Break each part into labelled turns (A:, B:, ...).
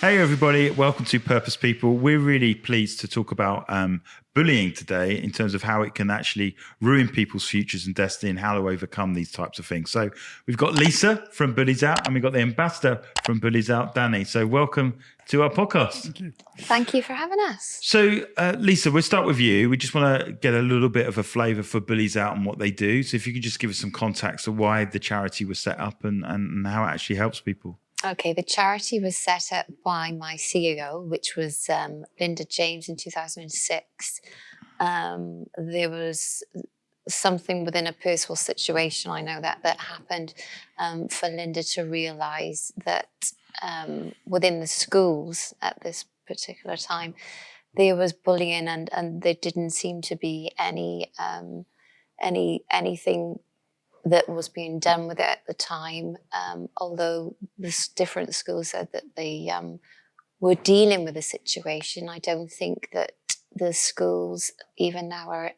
A: Hey everybody, welcome to Purpose People. We're really pleased to talk about bullying today in terms of how it can actually ruin people's futures and destiny and how to overcome these types of things. So we've got Lisa from BulliesOut and we've got the ambassador from BulliesOut, Danny. So welcome to our podcast.
B: Thank you.
C: Thank you for having us.
A: So Lisa, we'll start with you. We just want to get a little bit of a flavour for BulliesOut and what they do. So if you could just give us some context of why the charity was set up and how it actually helps people.
C: Okay, the charity was set up by my CEO, which was Linda James in 2006. There was something within a personal situation, I know that happened for Linda to realise that within the schools at this particular time, there was bullying and there didn't seem to be anything that was being done with it at the time, although the different schools said that they were dealing with the situation. I don't think that the schools even now are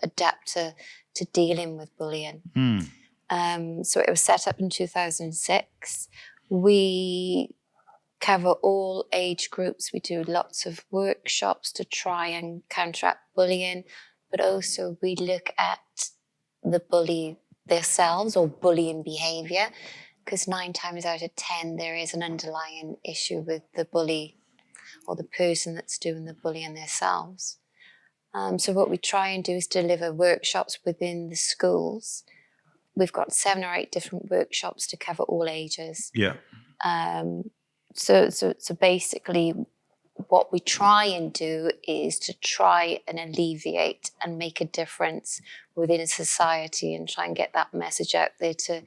C: adept to dealing with bullying. So it was set up in 2006. We cover all age groups. We do lots of workshops to try and counteract bullying, but also we look at the bully themselves or bullying behaviour, because 9 times out of 10 there is an underlying issue with the bully or the person that's doing the bullying themselves. So what we try and do is deliver workshops within the schools. We've got 7 or 8 different workshops to cover all ages.
A: Yeah.
C: So basically what we try and do is to try and alleviate and make a difference within society and try and get that message out there to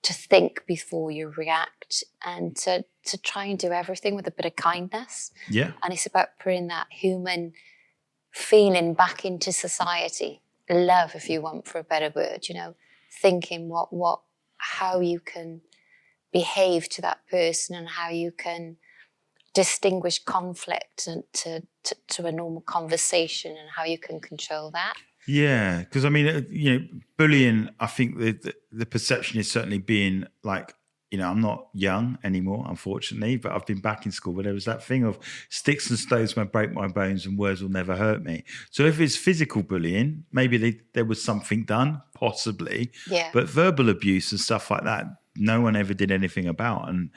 C: think before you react and to try and do everything with a bit of kindness.
A: Yeah.
C: And it's about putting that human feeling back into society. Love, if you want, for a better word, thinking how you can behave to that person and how you can distinguish conflict and to a normal conversation and how you can control that.
A: Yeah, because I mean, bullying, I think the perception is certainly being like, I'm not young anymore, unfortunately, but I've been back in school where there was that thing of sticks and stones may break my bones and words will never hurt me. So if it's physical bullying, maybe there was something done, possibly.
C: Yeah.
A: But verbal abuse and stuff like that, no one ever did anything about. And,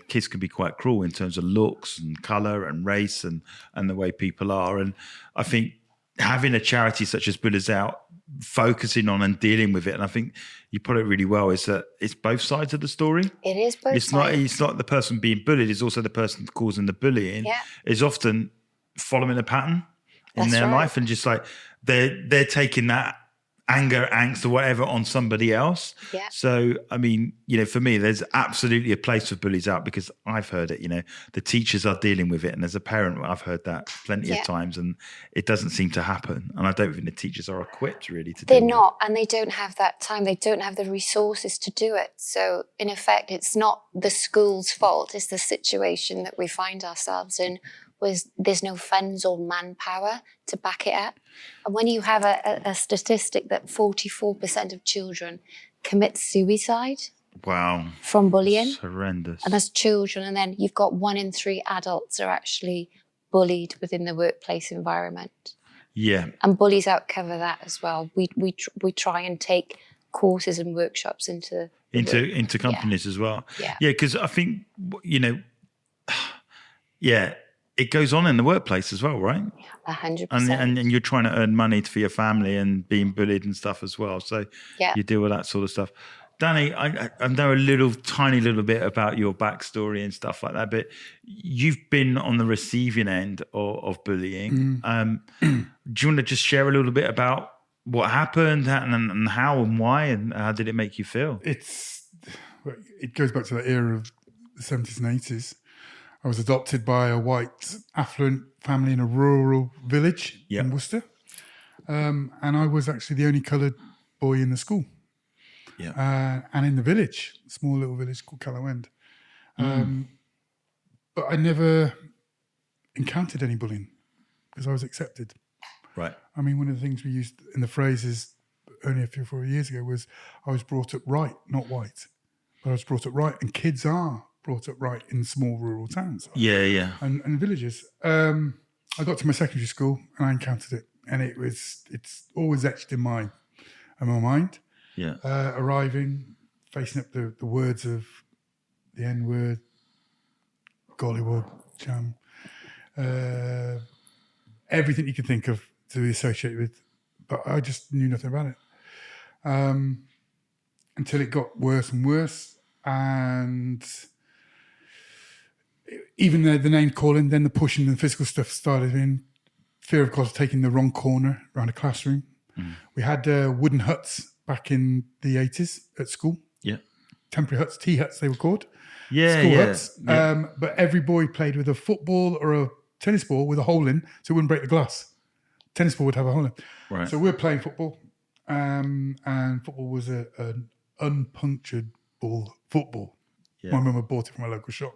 A: kids can be quite cruel in terms of looks and colour and race and the way people are. And I think having a charity such as BulliesOut focusing on and dealing with it, and I think you put it really well, is that it's both sides of the story.
C: It is both sides.
A: It's not the person being bullied, it's also the person causing the bullying is often following a pattern in their life and just like they're taking that anger, angst or whatever on somebody else.
C: Yeah.
A: So, I mean, for me, there's absolutely a place for BulliesOut because I've heard it, the teachers are dealing with it. And as a parent, I've heard that plenty of times and it doesn't seem to happen. And I don't think the teachers are equipped really to do it.
C: They're not, and they don't have that time. They don't have the resources to do it. So in effect, it's not the school's fault. It's the situation that we find ourselves in. There's no funds or manpower to back it up. And when you have a statistic that 44% of children commit suicide from bullying.
A: It's horrendous.
C: And that's children. And then you've got 1 in 3 adults are actually bullied within the workplace environment.
A: Yeah.
C: And BulliesOut cover that as well. We try and take courses and workshops into
A: companies as well.
C: Yeah.
A: Yeah, because I think, it goes on in the workplace as well, right?
C: 100%.
A: And you're trying to earn money for your family and being bullied and stuff as well. So you deal with that sort of stuff. Danny, I know a tiny little bit about your backstory and stuff like that, but you've been on the receiving end of bullying. Do you want to just share a little bit about what happened and how and why and how did it make you feel?
B: It goes back to that era of the 70s and 80s. I was adopted by a white, affluent family in a rural village in Worcester. And I was actually the only coloured boy in the school.
A: Yeah.
B: And in the village, a small little village called Callow End. But I never encountered any bullying because I was accepted.
A: Right.
B: I mean, one of the things we used in the phrases only a few 4 years ago was I was brought up right, not white. But I was brought up right, and kids are brought up right in small rural towns.
A: Yeah.
B: And villages. I got to my secondary school and I encountered it, and it's always etched in my mind.
A: Yeah.
B: Arriving, facing up the words of the N-word, gollywog, jam, everything you can think of to be associated with, but I just knew nothing about it until it got worse and worse, and even the name calling, then the pushing and the physical stuff started in. Fear, of course, taking the wrong corner around a classroom. We had wooden huts back in the 80s at school.
A: Yeah.
B: Temporary huts, tea huts they were called.
A: Yeah,
B: School
A: yeah.
B: huts.
A: Yeah.
B: But every boy played with a football or a tennis ball with a hole in so it wouldn't break the glass. Tennis ball would have a hole in.
A: Right.
B: So we were playing football, and football was an unpunctured ball football.
A: Yeah.
B: My mum had bought it from a local shop.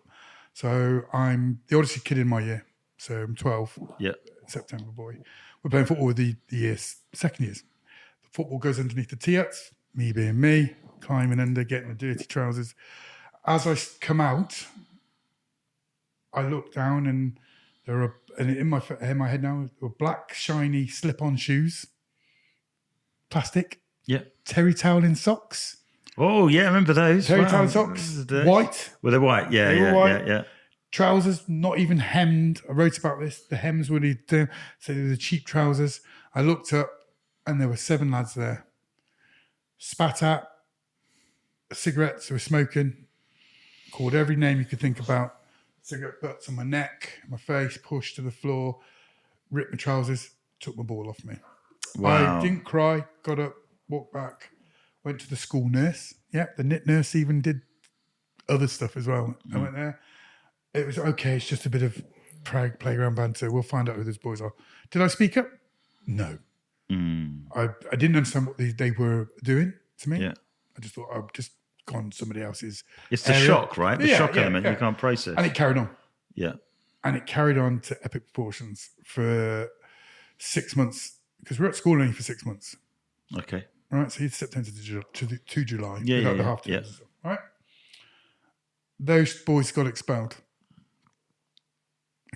B: So I'm the oldest kid in my year. So I'm 12.
A: Yeah.
B: September boy. We're playing football with the second years. The football goes underneath the tee huts, me being me, climbing under, getting the dirty trousers. As I come out, I look down and there are, and in my head now, there were black, shiny slip-on shoes, plastic, terry towel in socks.
A: Oh, yeah, I remember those.
B: Terry towel in socks, white.
A: Were they white? Yeah,
B: They were white.
A: yeah.
B: Trousers not even hemmed. I wrote about this. The hems were so they were the cheap trousers. I looked up and there were 7 lads there. Spat at, cigarettes, they were smoking, called every name you could think about. Cigarette butts on my neck, my face, pushed to the floor, ripped my trousers, took my ball off me.
A: Wow.
B: I didn't cry, got up, walked back, went to the school nurse. Yep, the knit nurse even did other stuff as well. I went there. It was okay, it's just a bit of playground banter. We'll find out who those boys are. Did I speak up? No. I didn't understand what they were doing to me.
A: Yeah.
B: I just thought I'd just gone somebody else's
A: It's the
B: area.
A: shock, right? The shock element you can't process.
B: And it carried on.
A: Yeah.
B: And it carried on to epic proportions for 6 months, because we're at school only for 6 months.
A: Okay.
B: Right, so it's September to July.
A: Yeah.
B: The half terms and stuff, right? Those boys got expelled.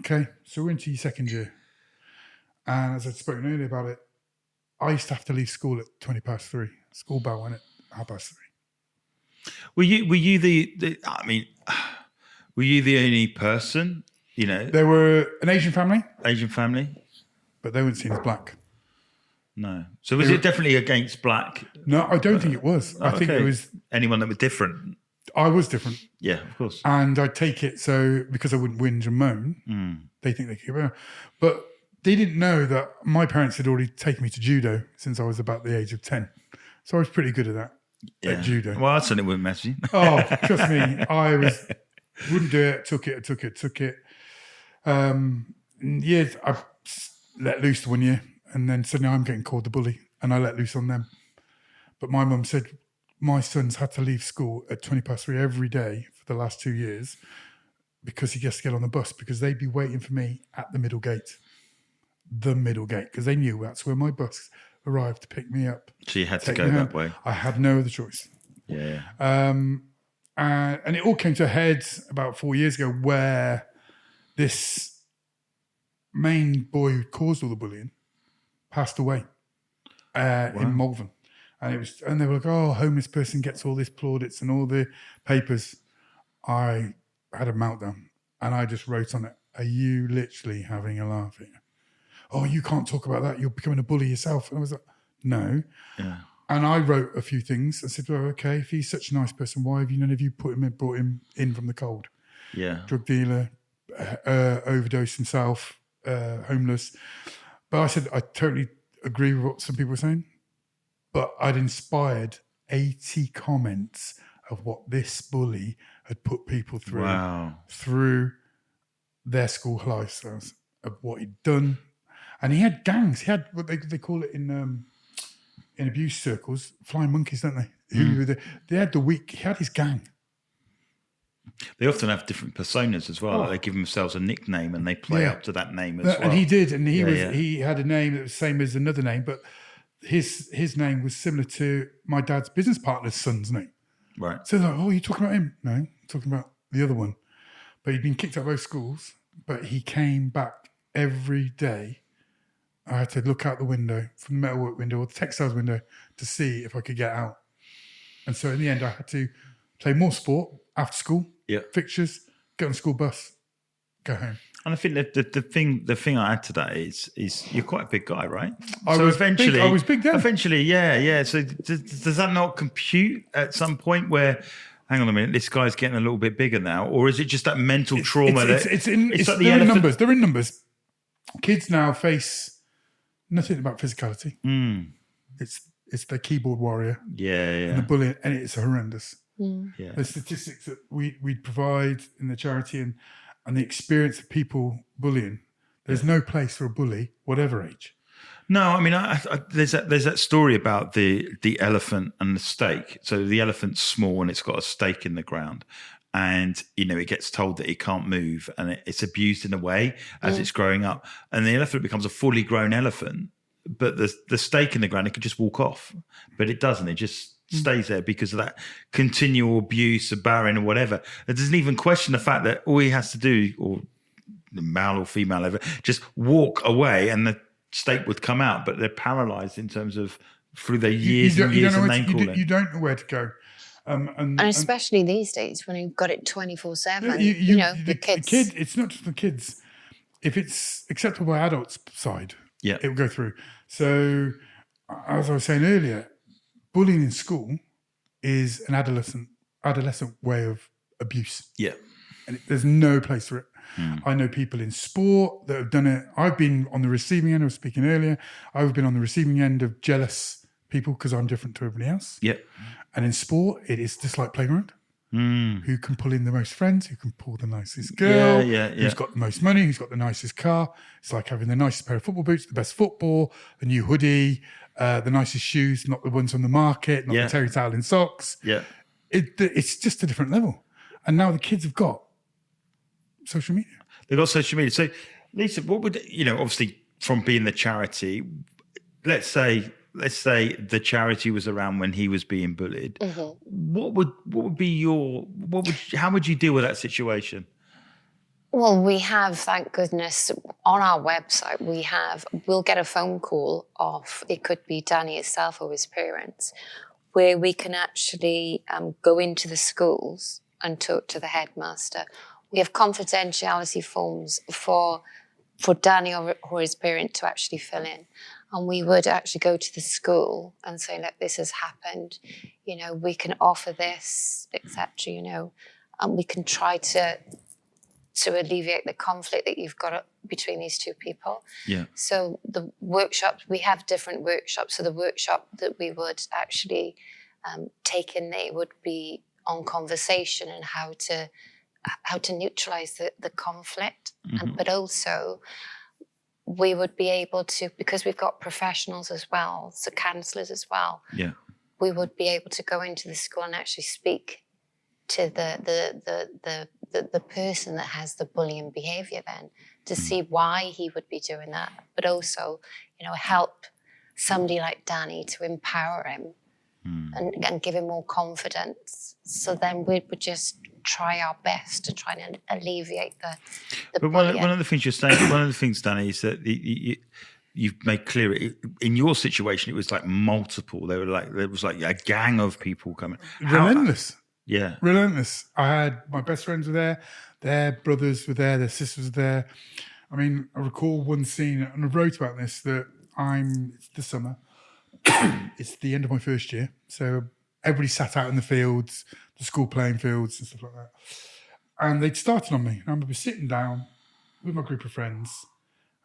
B: Okay, so we're into your second year. And as I'd spoken earlier about it, I used to have to leave school at 3:20. School bell went at 3:30.
A: Were you the were you the only person,
B: There were an Asian family, but they weren't seen as black.
A: No. So was it definitely against black?
B: No, I don't think it was. I think it was
A: anyone that was different.
B: I was different.
A: Yeah, of course.
B: And I'd take it, so because I wouldn't whinge and moan, they think they could get around. But they didn't know that my parents had already taken me to judo since I was about the age of 10. So I was pretty good at that, at judo.
A: Well, I certainly wouldn't mess with you.
B: Oh, trust me, wouldn't do it, took it. I let loose 1 year, and then suddenly I'm getting called the bully, and I let loose on them. But my mum said, my son's had to leave school at 3:20 every day for the last 2 years because he gets to get on the bus, because they'd be waiting for me at the middle gate. Because they knew that's where my bus arrived to pick me up.
A: So you had to go that way.
B: I had no other choice.
A: Yeah.
B: And it all came to a head about 4 years ago, where this main boy who caused all the bullying passed away in Malvern. And they were like, oh, homeless person gets all this plaudits and all the papers. I had a meltdown, and I just wrote on it, are you literally having a laugh here? Oh, you can't talk about that. You're becoming a bully yourself. And I was like, no. Yeah. And I wrote a few things. I said, well, okay, if he's such a nice person, why have none of you brought him in from the cold?
A: Yeah.
B: Drug dealer, overdosed himself, homeless. But I said, I totally agree with what some people were saying. But I'd inspired 80 comments of what this bully had put people through their school lifestyles, of what he'd done. And he had gangs. He had what they call it in abuse circles, flying monkeys, don't they? They had he had his gang.
A: They often have different personas as well. Like they give themselves a nickname and they play up to that name as well.
B: And he did, and he had a name that was the same as another name, but his name was similar to my dad's business partner's son's name.
A: Right.
B: So they're like, oh, you're talking about him? No, I'm talking about the other one. But he'd been kicked out of both schools, but he came back every day. I had to look out the window, from the metalwork window or the textiles window, to see if I could get out. And so in the end, I had to play more sport after school, fixtures, get on the school bus, go home.
A: And I think that the thing I add to that is you're quite a big guy, right?
B: I was big then.
A: Eventually, yeah. So does that not compute at some point where, hang on a minute, this guy's getting a little bit bigger now, or is it just that mental trauma?
B: They're in numbers. They're in numbers. Kids now face nothing about physicality. It's the keyboard warrior, and the bullying, and it's horrendous. The statistics that we provide in the charity and the experience of people bullying. There's no place for a bully, whatever age.
A: No, I mean, there's that story about the elephant and the stake. So the elephant's small and it's got a stake in the ground, and it gets told that it can't move, and it's abused in a way as it's growing up, and the elephant becomes a fully grown elephant. But the stake in the ground, it could just walk off, but it doesn't. It just stays there because of that continual abuse of barring or whatever. It doesn't even question the fact that all he has to do, or male or female, ever, just walk away and the stake would come out. But they're paralysed in terms of through their years and years of name calling.
B: You don't know where to go.
C: And especially these days when you've got it 24/7. The kids.
B: It's not just the kids. If it's acceptable by adults' side, it will go through. So, as I was saying earlier, bullying in school is an adolescent way of abuse.
A: Yeah.
B: And there's no place for it. I know people in sport that have done it. I've been on the receiving end. I was speaking earlier. I've been on the receiving end of jealous people because I'm different to everybody else.
A: Yeah.
B: And in sport, it is just like playing around. Who can pull in the most friends? Who can pull the nicest girl? Who's got the most money? Who's got the nicest car? It's like having the nicest pair of football boots, the best football, the new hoodie, the nicest shoes, not the ones on the market, not the terry towel in socks.
A: Yeah.
B: It's just a different level. And now the kids have got social media.
A: They've got social media. So, Lisa, what would, obviously from being the charity, let's say the charity was around when he was being bullied. What would be how would you deal with that situation?
C: Well, we have, thank goodness, on our website, we'll get a phone call off, it could be Danny himself or his parents, where we can actually go into the schools and talk to the headmaster. We have confidentiality forms for Danny or his parent to actually fill in. And we would actually go to the school and say, look, this has happened. We can offer this, etc. And we can try to alleviate the conflict that you've got between these two people.
A: Yeah.
C: So the workshops, we have different workshops. So the workshop that we would actually take in there would be on conversation and how to neutralise the conflict, but also we would be able to, because we've got professionals as well, so counsellors as well.
A: Yeah,
C: we would be able to go into the school and actually speak to the person that has the bullying behaviour then to see why he would be doing that, but also, help somebody like Danny to empower him and give him more confidence. So then we would just try our best to try and alleviate the
A: But one of the things you're saying, one of the things, Danny, is that you've made clear in your situation, it was like multiple. There was like a gang of people coming.
B: Relentless.
A: Relentless.
B: I had my best friends were there. Their brothers were there. Their sisters were there. I mean, I recall one scene, and I wrote about this, that it's the summer. It's the end of my first year. So everybody sat out in the fields, the school playing fields and stuff like that. And they'd started on me. And I remember sitting down with my group of friends,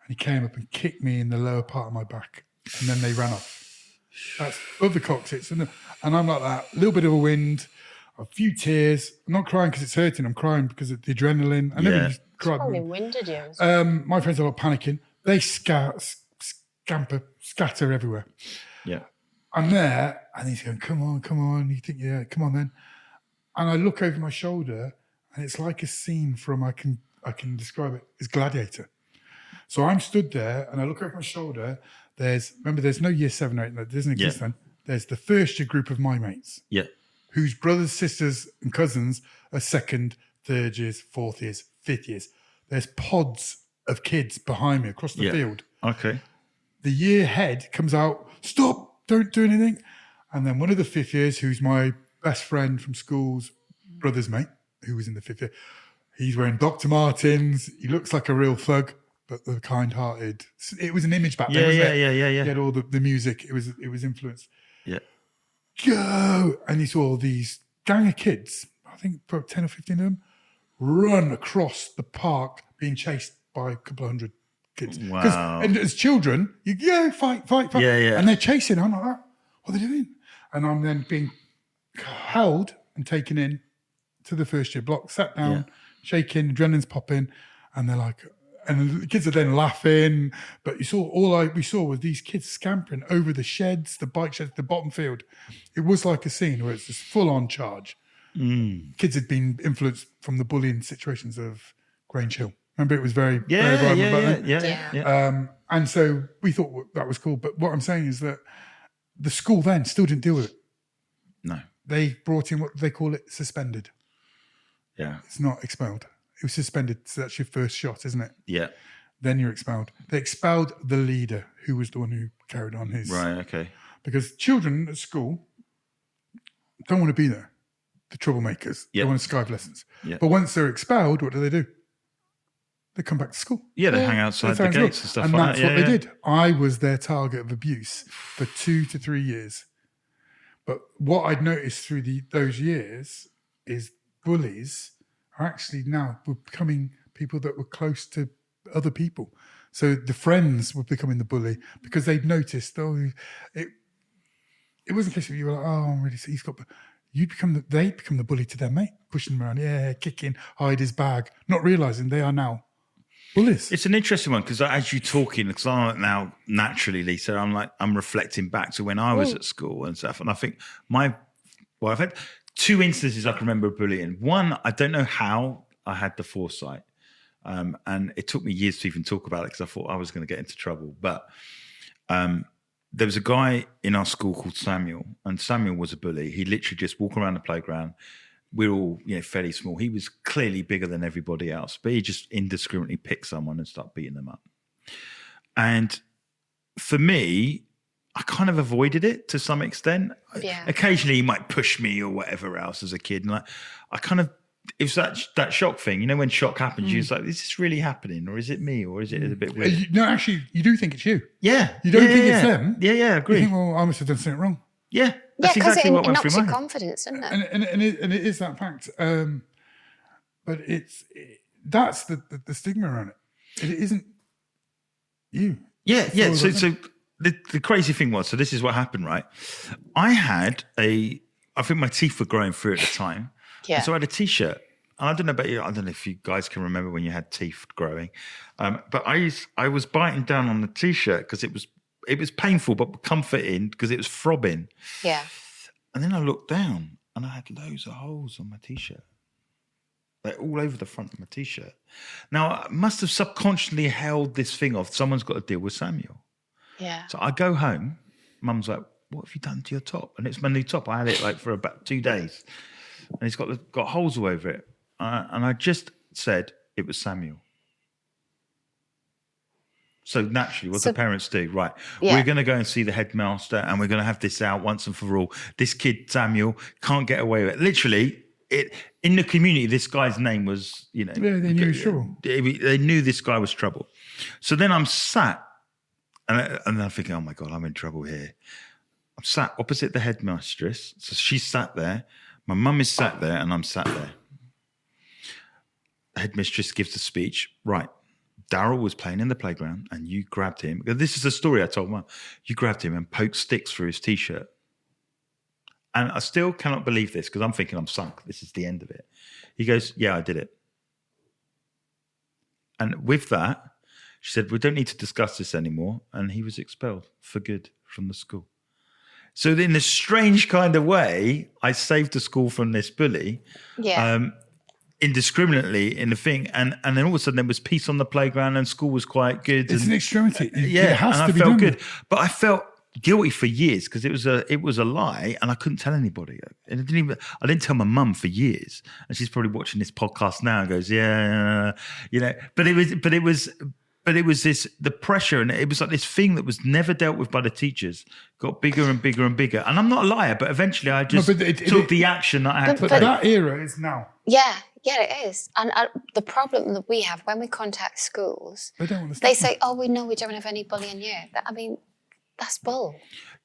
B: and he came up and kicked me in the lower part of my back. And then they ran off. That's above the coccyx. And I'm like that, a little bit of a wind, a few tears. I'm not crying because it's hurting. I'm crying because of the adrenaline. I never cried.
C: Probably winded you.
B: My friends are all panicking. They scamper, scatter everywhere.
A: Yeah.
B: I'm there, and he's going, come on. You think, yeah, come on then. And I look over my shoulder, and it's like a scene from, I can describe it as Gladiator. So I'm stood there, and I look over my shoulder. There's no year 7 or 8, that doesn't exist then. There's the first year group of my mates.
A: Yeah.
B: Whose brothers, sisters, and cousins are second, third years, fourth years, fifth years. There's pods of kids behind me across the field.
A: Okay.
B: The year head comes out, stop, don't do anything. And then one of the fifth years, who's my best friend from school's brother's mate, who was in the fifth year, he's wearing Dr. Martens. He looks like a real thug, but the kind-hearted. It was an image back then, wasn't it?
A: Yeah.
B: He had all the music. It was influenced.
A: Yeah.
B: Go! And you saw these gang of kids, I think about 10 or 15 of them, run across the park being chased by a couple of hundred kids.
A: Wow.
B: And as children, you fight.
A: Yeah.
B: And they're chasing. I'm like, what are they doing? And I'm then being held and taken in to the first year block, sat down, shaking, adrenaline's popping, and they're like, and the kids are then laughing. But you saw we saw was these kids scampering over the sheds, the bike sheds, the bottom field. It was like a scene where it's just full on charge. Kids had been influenced from the bullying situations of Grange Hill. Remember, it was very vibrant back then. And so we thought that was cool. But what I'm saying is that the school then still didn't deal with it.
A: No.
B: They brought in what they call it suspended.
A: Yeah.
B: It's not expelled. It was suspended. So that's your first shot, isn't it?
A: Yeah.
B: Then you're expelled. They expelled the leader, who was the one who carried on his.
A: Right, okay.
B: Because children at school don't want to be there. The troublemakers. They want to Skype lessons.
A: Yeah.
B: But once they're expelled, what do? They come back to school.
A: Yeah, they hang outside the gates and stuff like that.
B: And that's what they did. I was their target of abuse for 2 to 3 years. But what I'd noticed through those years is bullies are actually now becoming people that were close to other people. So the friends were becoming the bully because they'd noticed, it wasn't a case of you were like, I'm really, he's got... They become the bully to their mate, pushing them around, kicking, hide his bag, not realising they are now bullies.
A: It's an interesting one because as you're talking, because I'm now naturally, Lisa, I'm reflecting back to when I was at school and stuff, and I think I've had 2 instances I can remember of bullying. One, I don't know how I had the foresight, and it took me years to even talk about it because I thought I was going to get into trouble, but. There was a guy in our school called Samuel, and Samuel was a bully. He literally just walked around the playground. We're all, fairly small. He was clearly bigger than everybody else, but he just indiscriminately picked someone and started beating them up. And for me, I kind of avoided it to some extent.
C: Yeah.
A: Occasionally, he might push me or whatever else as a kid, and I kind of. It was that shock thing, when shock happens, you're like, is this really happening, or is it me, or is it a bit weird?
B: No, actually, you do think it's you.
A: Yeah.
B: You don't think it's them.
A: Yeah, I agree.
B: You think, well, I must have done something wrong.
A: Yeah, that's exactly what went through my head.
C: It knocks your confidence, doesn't it?
B: And it is that fact. But that's the stigma around it. It isn't you.
A: Yeah. So the crazy thing was, so this is what happened, right? I think my teeth were growing through at the time.
C: Yeah.
A: And so I had a T-shirt. And I don't know about you. I don't know if you guys can remember when you had teeth growing. But I was biting down on the T-shirt because it was painful but comforting because it was throbbing.
C: Yeah.
A: And then I looked down and I had loads of holes on my T-shirt. Like all over the front of my T-shirt. Now, I must have subconsciously held this thing off. Someone's got to deal with Samuel.
C: Yeah.
A: So I go home. Mum's like, what have you done to your top? And it's my new top. I had it for about 2 days. And it's got holes all over it. And I just said it was Samuel. So naturally, what the parents do, right? Yeah. We're going to go and see the headmaster and we're going to have this out once and for all. This kid, Samuel, can't get away with it. Literally, in the community, this guy's name was,
B: Yeah, they knew he was trouble.
A: They knew this guy was trouble. So then I'm sat and I'm thinking, oh my God, I'm in trouble here. I'm sat opposite the headmistress. So she's sat there. My mum is sat there and I'm sat there. The headmistress gives a speech. Right. Daryl was playing in the playground and you grabbed him. This is the story I told Mum. You grabbed him and poked sticks through his T-shirt. And I still cannot believe this because I'm thinking I'm sunk. This is the end of it. He goes, yeah, I did it. And with that, she said, we don't need to discuss this anymore. And he was expelled for good from the school. So in a strange kind of way, I saved the school from this bully.
C: Yeah.
A: Indiscriminately in the thing. And then all of a sudden there was peace on the playground and school was quite good.
B: It's an extremity.
A: Yeah.
B: It has
A: and
B: to
A: I
B: be
A: felt
B: done.
A: good. But I felt guilty for years because it was a lie, and I couldn't tell anybody. And I didn't tell my mum for years, and she's probably watching this podcast now and goes, yeah, But it was this, the pressure, and it was like this thing that was never dealt with by the teachers, got bigger and bigger and bigger. And I'm not a liar, but eventually I just took the action that I had to take.
B: But that era is now.
C: Yeah, it is. And the problem that we have when we contact schools, they say, oh, we know we don't have any bullying here. That's bull.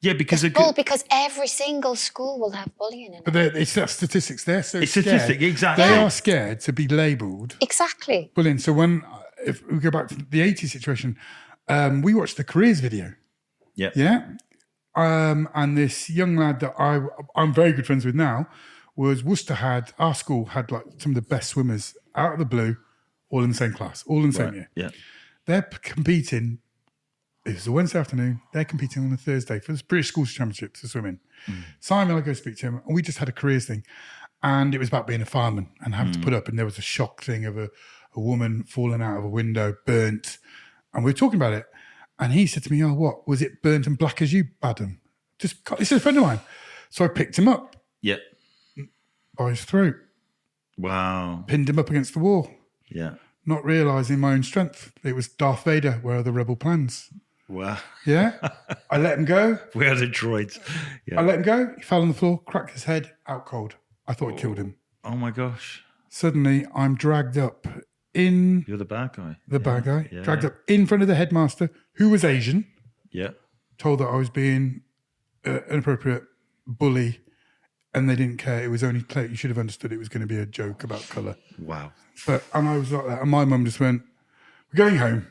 A: Yeah, because
C: because every single school will have bullying in it.
B: But it's that statistics. They're so
A: it's
B: scared.
A: Statistic, exactly.
B: They are scared to be labelled.
C: Exactly.
B: Bullying. So if we go back to the 80s situation, we watched the careers video.
A: Yeah.
B: Yeah. And this young lad that I'm very good friends with now was our school had like some of the best swimmers out of the blue, all in the same class, all in the same year.
A: Yeah.
B: They're competing. It was a Wednesday afternoon. They're competing on a Thursday for the British Schools Championship for swimming. Simon, I go speak to him, and we just had a careers thing. And it was about being a fireman and having to put up. And there was a shock thing of a woman falling out of a window, burnt. And we were talking about it. And he said to me, oh, what? Was it burnt and black as you, Badham? This is a friend of mine. So I picked him up.
A: Yeah.
B: By his throat.
A: Wow.
B: Pinned him up against the wall.
A: Yeah.
B: Not realising my own strength. It was Darth Vader. Where are the rebel plans?
A: Wow.
B: Yeah. I let him go.
A: Where are the droids? Yeah.
B: I let him go. He fell on the floor, cracked his head, out cold. I thought it killed him.
A: Oh my gosh.
B: Suddenly, I'm dragged up in...
A: You're the bad guy.
B: The bad guy.
A: Yeah.
B: Dragged up in front of the headmaster, who was Asian.
A: Yeah.
B: Told that I was being an inappropriate bully, and they didn't care. It was only clear. You should have understood it was going to be a joke about colour.
A: Wow.
B: And I was like that. And my mum just went, we're going home.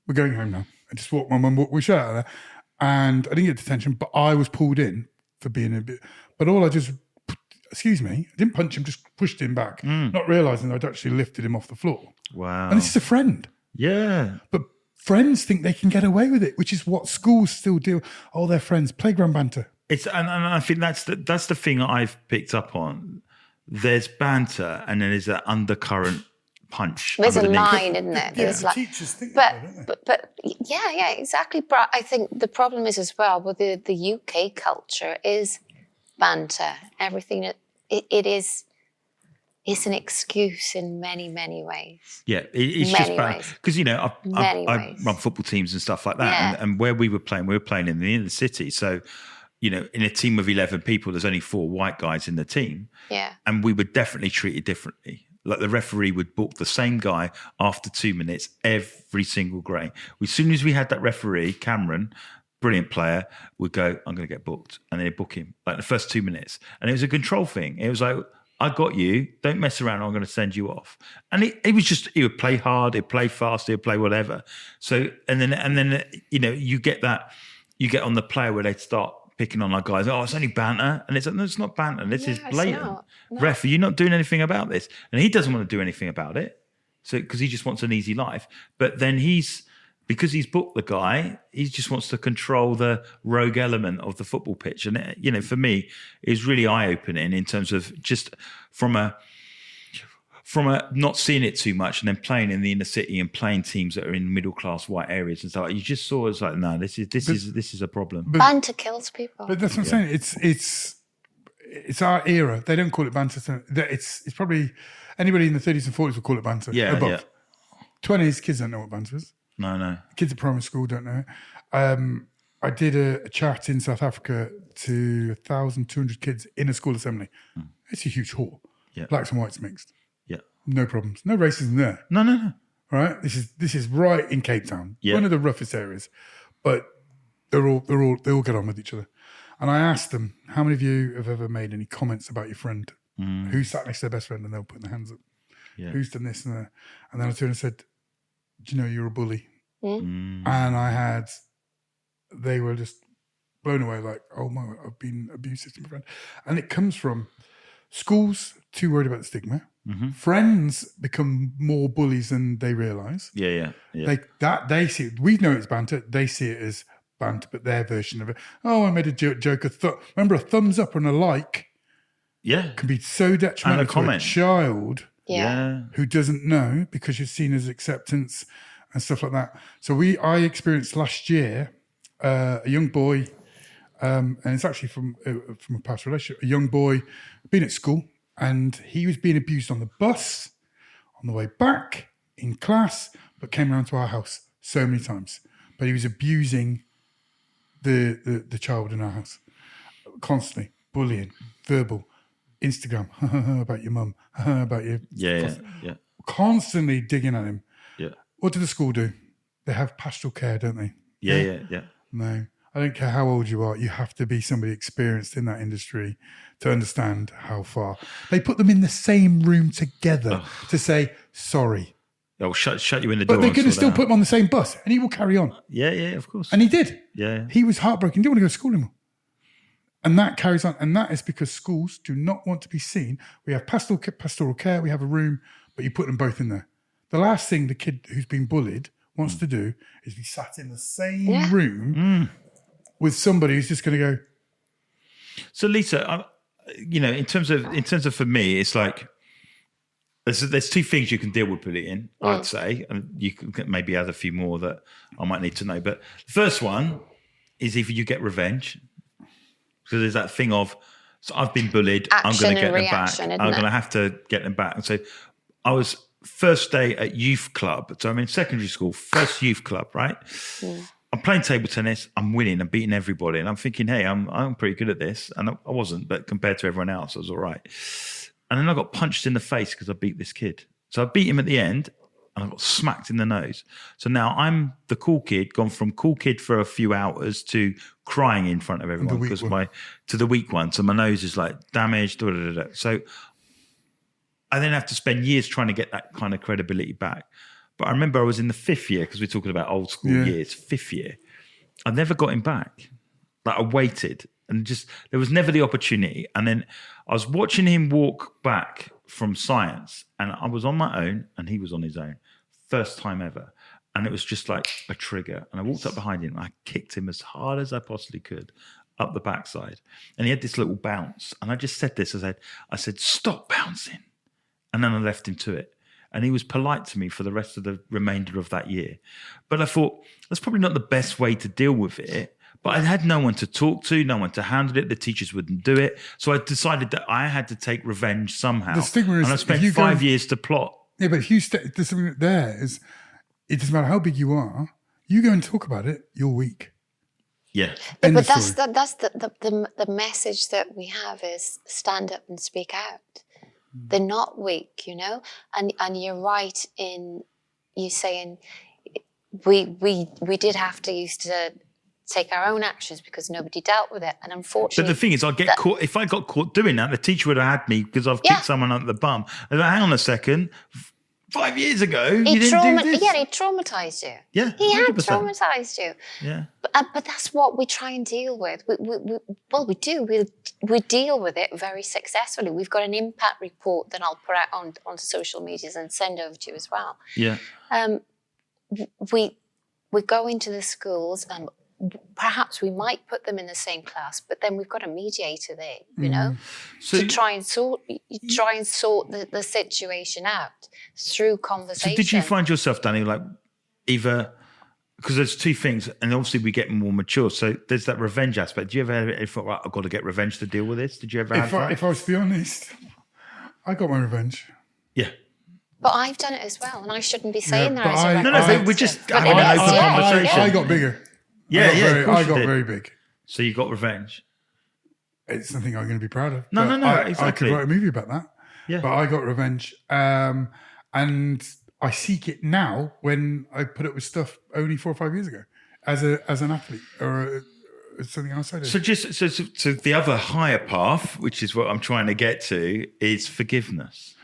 B: We're going home now. I just walked my mum, we shut out of there. And I didn't get detention, but I was pulled in for being a bit... But excuse me, I didn't punch him, just pushed him back, not realising I'd actually lifted him off the floor.
A: Wow.
B: And this is a friend.
A: Yeah.
B: But friends think they can get away with it, which is what schools still do. Oh, they're friends, playground banter.
A: And I think that's the thing that I've picked up on. There's banter and then there's that undercurrent punch.
C: There's a
A: underneath.
C: line, isn't there?
B: Yeah,
C: There's
B: teachers think
C: but,
B: that, don't they?
C: but yeah, exactly. But I think the problem is as well with the UK culture is banter. Everything it's an excuse in many, many ways.
A: Yeah, it's
C: many
A: just bad because I run football teams and stuff like that,
C: Yeah.
A: and where we were playing in the inner city. So, in a team of 11 people, there's only 4 white guys in the team.
C: Yeah,
A: and we were definitely treated differently. Like the referee would book the same guy after 2 minutes every single game. As soon as we had that referee, Cameron, brilliant player, would go, I'm going to get booked. And they'd book him like the first 2 minutes. And it was a control thing. It was like, I got you, don't mess around, I'm going to send you off. And he would play hard, he'd play fast, he'd play whatever. So, and then you get on the player where they'd start picking on our guys. Oh, it's only banter. And it's like, no, it's not banter. This is blatant.
C: No.
A: Ref, you're not doing anything about this. And he doesn't want to do anything about it. So, because he just wants an easy life. But then because he's booked the guy, he just wants to control the rogue element of the football pitch. And, for me, it's really eye-opening in terms of just from a not seeing it too much and then playing in the inner city and playing teams that are in middle-class white areas and stuff. You just saw it's like, no, this is a problem.
C: banter kills people.
B: But that's what I'm saying. It's our era. They don't call it banter. It's probably anybody in the 30s and 40s would call it banter.
A: Yeah,
B: above.
A: yeah.
B: 20s, kids don't know what banter is.
A: No.
B: Kids at primary school don't know it. I did a chat in South Africa to 1,200 kids in a school assembly. It's a huge hall.
A: Yeah.
B: Blacks and whites mixed.
A: Yeah.
B: No problems. No racism there.
A: No.
B: Right? This is right in Cape Town.
A: Yeah.
B: One of the roughest areas. But they all get on with each other. And I asked them, how many of you have ever made any comments about your friend? Who sat next to their best friend? And they'll put their hands up.
A: Yeah.
B: Who's done this and that? And then I turned and said, do you know you're a bully?
C: Mm.
B: And they were just blown away, like, oh my, I've been abusive to my friend. And it comes from schools too worried about the stigma.
A: Mm-hmm.
B: Friends become more bullies than they realise.
A: Yeah.
B: They see it. We know it's banter. They see it as banter, but their version of it. Oh, I made a joke. Remember, a thumbs up and a like can be so detrimental to a child who doesn't know because you're seen as acceptance and stuff like that. So I experienced last year a young boy and it's actually from a past relationship. A young boy, been at school, and he was being abused on the bus, on the way back, in class, but came around to our house so many times. But he was abusing the child in our house constantly, bullying, verbal, Instagram, about your mum, about your...
A: Yeah.
B: Constantly digging at him.
A: Yeah.
B: What do the school do? They have pastoral care, don't they?
A: Yeah.
B: No. I don't care how old you are. You have to be somebody experienced in that industry to understand how far. They put them in the same room together to say, sorry.
A: They'll shut you in the door.
B: But they're going to still put him on the same bus and he will carry on.
A: Yeah, of course.
B: And he did.
A: Yeah.
B: He was heartbroken. He didn't want to go to school anymore. And that carries on. And that is because schools do not want to be seen. We have pastoral care. We have a room, but you put them both in there. The last thing the kid who's been bullied wants to do is be sat in the same room with somebody who's just going to go.
A: So Lisa, in terms of for me, it's like there's two things you can deal with bullying. I'd say, and you can maybe add a few more that I might need to know. But the first one is if you get revenge. So there's that thing of, so I've been bullied. I'm going to get them back. I'm going to have to get them back. And so I was first day at youth club. So I'm in secondary school, first youth club, right? I'm playing table tennis. I'm winning. I'm beating everybody. And I'm thinking, hey, I'm pretty good at this. And I wasn't, but compared to everyone else, I was all right. And then I got punched in the face because I beat this kid. So I beat him at the end and I got smacked in the nose. So now I'm the cool kid, gone from cool kid for a few hours to crying in front of everyone because to the weak one. So my nose is like damaged. So I then have to spend years trying to get that kind of credibility back. But I remember I was in the fifth year, because we're talking about old school years, fifth year. I never got him back. Like I waited and just, there was never the opportunity. And then I was watching him walk back from science and I was on my own and he was on his own. First time ever. And it was just like a trigger. And I walked up behind him and I kicked him as hard as I possibly could up the backside. And he had this little bounce. And I just said this, I said, stop bouncing. And then I left him to it. And he was polite to me for the rest of the remainder of that year. But I thought, that's probably not the best way to deal with it. But I had no one to talk to, no one to handle it. The teachers wouldn't do it. So I decided that I had to take revenge somehow. The stigma is, and I spent 5 years to plot.
B: Yeah, but if you there's something there is, it doesn't matter how big you are, you go and talk about it, you're weak.
A: Yeah.
C: But that's the message that we have is stand up and speak out. They're not weak, and you're right in you saying we did have to used to take our own actions because nobody dealt with it, and unfortunately. But
A: the thing is, I get caught. If I got caught doing that, the teacher would have had me because I've kicked someone under the bum. And hang on a second. 5 years ago, you didn't do this.
C: Yeah, he traumatised you.
A: Yeah,
C: he had traumatised you.
A: Yeah,
C: but that's what we try and deal with. We do. We deal with it very successfully. We've got an impact report that I'll put out onto social medias and send over to you as well.
A: Yeah.
C: We go into the schools and perhaps we might put them in the same class, but then we've got a mediator there,
A: so,
C: to try and sort the situation out through conversation.
A: So did you find yourself, Danny, like either, because there's two things, and obviously we get more mature, so there's that revenge aspect. Do you ever thought, right, I've got to get revenge to deal with this? Did you ever have that?
B: If I was to be honest, I got my revenge.
A: Yeah.
C: But I've done it as well, and I shouldn't be saying that as a
A: No, we're just having an open conversation.
B: I got bigger. I got very big.
A: So you got revenge.
B: It's something I'm going to be proud of.
A: No, exactly.
B: I could write a movie about that.
A: Yeah.
B: But I got revenge. And I seek it now when I put up with stuff only 4 or 5 years ago as an athlete or something else I did.
A: So so the other higher path, which is what I'm trying to get to, is forgiveness.